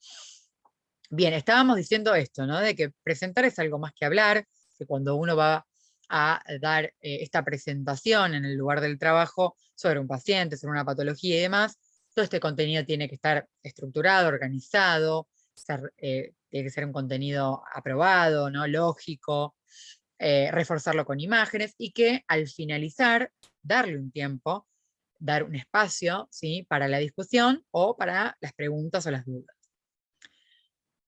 Bien, estábamos diciendo esto, ¿no? De que presentar es algo más que hablar, que cuando uno va a dar esta presentación en el lugar del trabajo sobre un paciente, sobre una patología y demás, todo este contenido tiene que estar estructurado, organizado, tiene que ser un contenido aprobado, ¿no? Lógico, reforzarlo con imágenes y que al finalizar, darle un tiempo, dar un espacio, ¿sí? Para la discusión o para las preguntas o las dudas.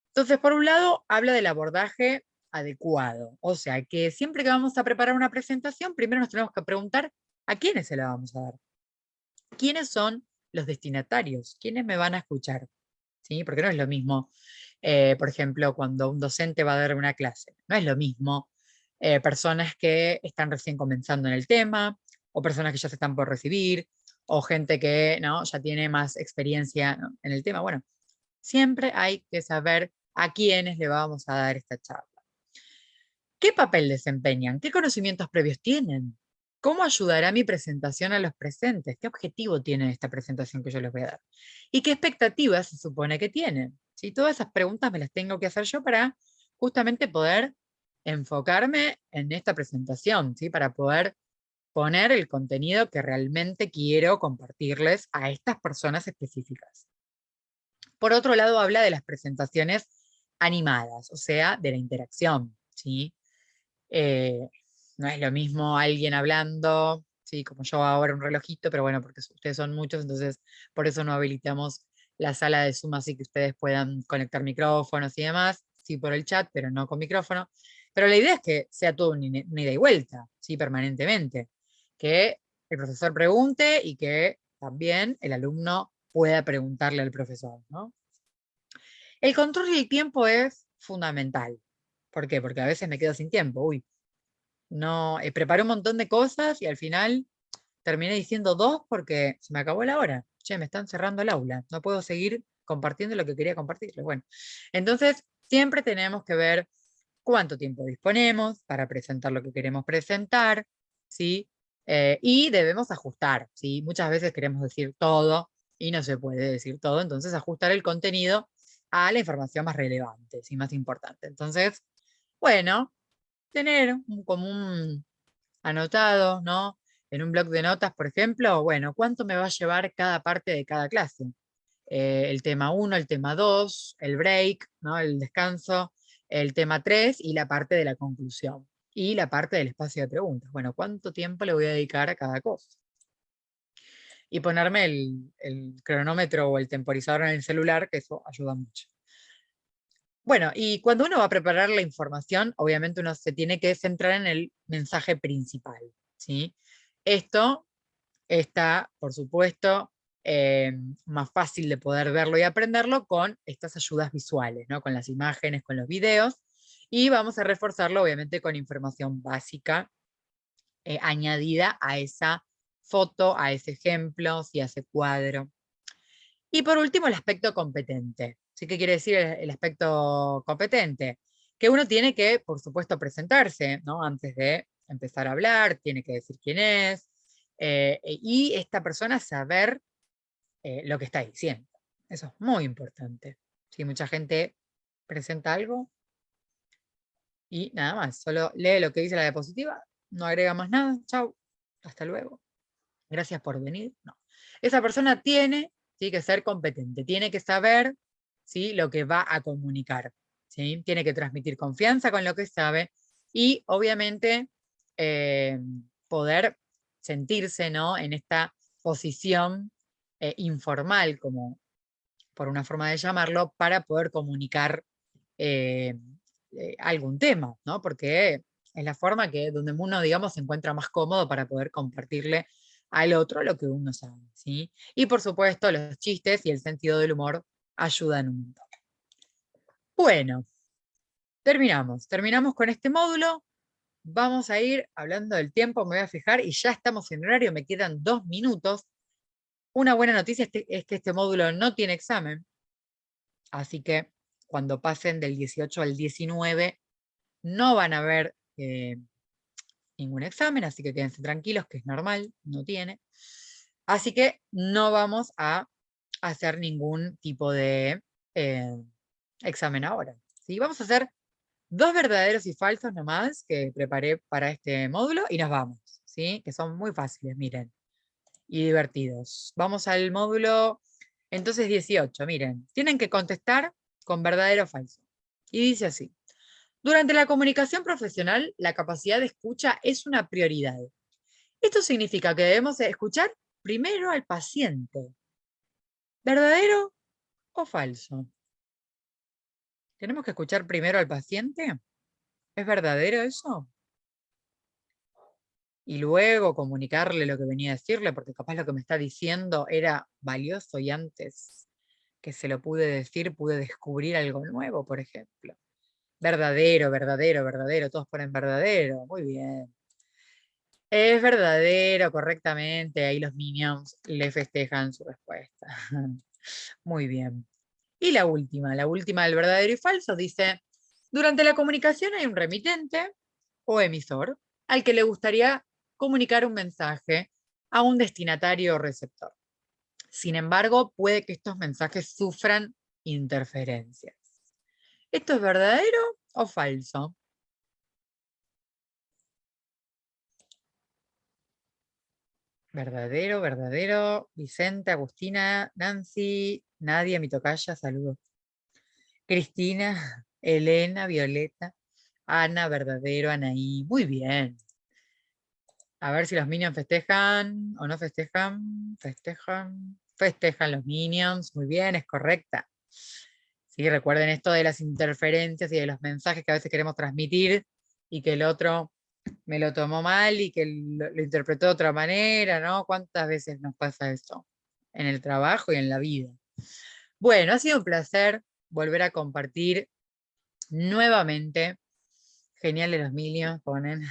Entonces, por un lado, habla del abordaje adecuado. O sea, que siempre que vamos a preparar una presentación, primero nos tenemos que preguntar a quiénes se la vamos a dar. ¿Quiénes son los destinatarios? ¿Quiénes me van a escuchar? ¿Sí? Porque no es lo mismo, por ejemplo, cuando un docente va a dar una clase. No es lo mismo personas que están recién comenzando en el tema, o personas que ya se están por recibir, o gente que ¿no? ya tiene más experiencia, ¿no? en el tema. Bueno, siempre hay que saber a quiénes le vamos a dar esta charla. ¿Qué papel desempeñan? ¿Qué conocimientos previos tienen? ¿Cómo ayudará mi presentación a los presentes? ¿Qué objetivo tiene esta presentación que yo les voy a dar? ¿Y qué expectativas se supone que tienen? ¿Sí? Todas esas preguntas me las tengo que hacer yo para justamente poder enfocarme en esta presentación, ¿sí? Para poder poner el contenido que realmente quiero compartirles a estas personas específicas. Por otro lado, habla de las presentaciones animadas, o sea, de la interacción, ¿sí? Eh, no es lo mismo alguien hablando, ¿sí? Como yo ahora un relojito, pero bueno, porque ustedes son muchos, entonces por eso no habilitamos la sala de Zoom así que ustedes puedan conectar micrófonos y demás, sí por el chat, pero no con micrófono. Pero la idea es que sea todo un ida y vuelta, ¿sí? Permanentemente. Que el profesor pregunte y que también el alumno pueda preguntarle al profesor, ¿no? El control del tiempo es fundamental. ¿Por qué? Porque a veces me quedo sin tiempo. Uy, no, preparé un montón de cosas y al final terminé diciendo dos porque se me acabó la hora. Che, me están cerrando el aula. No puedo seguir compartiendo lo que quería compartirles. Bueno, entonces siempre tenemos que ver cuánto tiempo disponemos para presentar lo que queremos presentar, ¿sí? Y debemos ajustar, ¿sí? Muchas veces queremos decir todo y no se puede decir todo, entonces ajustar el contenido a la información más relevante, ¿sí? Más importante. Entonces, bueno, tener un común anotado, ¿no? en un bloc de notas, por ejemplo, bueno, ¿cuánto me va a llevar cada parte de cada clase? El tema 1, el tema 2, el break, ¿no? El descanso, el tema 3 y la parte de la conclusión. Y la parte del espacio de preguntas. Bueno, ¿cuánto tiempo le voy a dedicar a cada cosa? Y ponerme el cronómetro o el temporizador en el celular, que eso ayuda mucho. Bueno, y cuando uno va a preparar la información, obviamente uno se tiene que centrar en el mensaje principal, ¿sí? Esto está, por supuesto, más fácil de poder verlo y aprenderlo con estas ayudas visuales, ¿no? Con las imágenes, con los videos, y vamos a reforzarlo, obviamente, con información básica añadida a esa foto, a ese ejemplo, a ese cuadro. Y por último, el aspecto competente. ¿Sí? ¿Qué quiere decir el aspecto competente? Que uno tiene que, por supuesto, presentarse, ¿no? Antes de empezar a hablar, tiene que decir quién es, y esta persona saber lo que está diciendo. Eso es muy importante. Si mucha gente presenta algo y nada más, solo lee lo que dice la diapositiva, no agrega más nada, chau, hasta luego, gracias por venir. No. Esa persona tiene, ¿sí?, que ser competente, tiene que saber, ¿sí?, lo que va a comunicar, ¿sí? Tiene que transmitir confianza con lo que sabe y obviamente eh, poder sentirse, ¿no?, en esta posición informal, como por una forma de llamarlo, para poder comunicar eh, algún tema, ¿no? Porque es la forma que donde uno, digamos, se encuentra más cómodo para poder compartirle al otro lo que uno sabe, ¿sí? Y por supuesto, los chistes y el sentido del humor ayudan un montón. Bueno, terminamos con este módulo. Vamos a ir hablando del tiempo, me voy a fijar y ya estamos en horario, me quedan 2 minutos. Una buena noticia es que este módulo no tiene examen, así que cuando pasen del 18 al 19 no van a ver ningún examen, así que quédense tranquilos, que es normal, no tiene. Así que no vamos a hacer ningún tipo de eh, examen ahora, ¿sí? Vamos a hacer 2 verdaderos y falsos nomás que preparé para este módulo y nos vamos, ¿sí? Que son muy fáciles, miren, y divertidos. Vamos al módulo, entonces 18, miren, tienen que contestar con verdadero o falso. Y dice así: durante la comunicación profesional, la capacidad de escucha es una prioridad. Esto significa que debemos escuchar primero al paciente. ¿Verdadero o falso? ¿Tenemos que escuchar primero al paciente? ¿Es verdadero eso? Y luego comunicarle lo que venía a decirle, porque capaz lo que me está diciendo era valioso y antes que se lo pude decir, pude descubrir algo nuevo, por ejemplo. Verdadero, verdadero, verdadero. Todos ponen verdadero. Muy bien. Es verdadero, correctamente. Ahí los minions le festejan su respuesta. Muy bien. Y la última del verdadero y falso, dice: durante la comunicación hay un remitente o emisor al que le gustaría comunicar un mensaje a un destinatario o receptor. Sin embargo, puede que estos mensajes sufran interferencias. ¿Esto es verdadero o falso? Verdadero, verdadero. Vicente, Agustina, Nancy, Nadia, mi tocaya, saludos. Cristina, Elena, Violeta, Ana, verdadero, Anaí. Muy bien. A ver si los minions festejan o no festejan. Festejan. Festejan los minions. Muy bien, es correcta. Sí, recuerden esto de las interferencias y de los mensajes que a veces queremos transmitir y que el otro me lo tomó mal y que lo interpretó de otra manera, ¿no? ¿Cuántas veces nos pasa eso en el trabajo y en la vida? Bueno, ha sido un placer volver a compartir nuevamente. Genial de los Minions, ponen.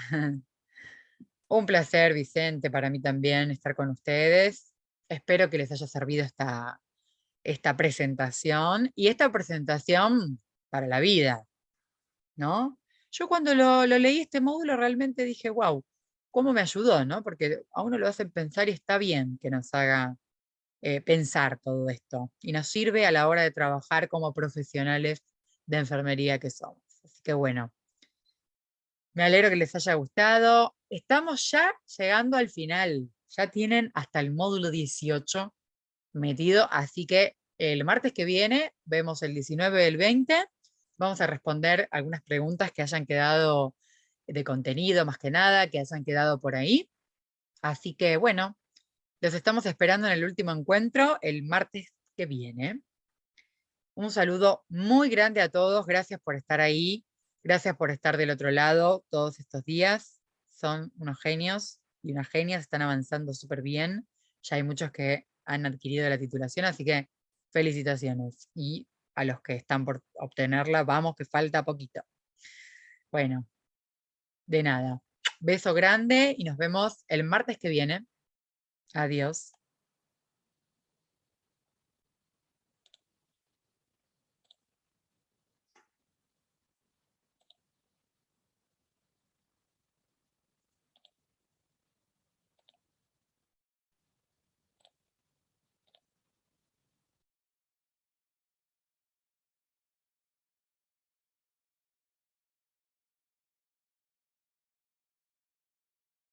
Un placer, Vicente, para mí también estar con ustedes. Espero que les haya servido esta presentación y esta presentación para la vida, ¿no? Yo cuando lo leí este módulo realmente dije, wow, cómo me ayudó, ¿no? Porque a uno lo hacen pensar y está bien que nos haga pensar todo esto y nos sirve a la hora de trabajar como profesionales de enfermería que somos. Así que bueno, Me alegro que les haya gustado. Estamos ya llegando al final. Ya tienen hasta el módulo 18 metido, así que el martes que viene vemos el 19 y el 20. Vamos a responder algunas preguntas que hayan quedado de contenido, más que nada, que hayan quedado por ahí. Así que bueno, los estamos esperando en el último encuentro el martes que viene. Un saludo muy grande a todos. Gracias por estar ahí. Gracias por estar del otro lado todos estos días. Son unos genios y unas genias. Están avanzando súper bien. Ya hay muchos que han adquirido la titulación, así que felicitaciones. Y a los que están por obtenerla, vamos que falta poquito. Bueno, de nada. Beso grande y nos vemos el martes que viene. Adiós.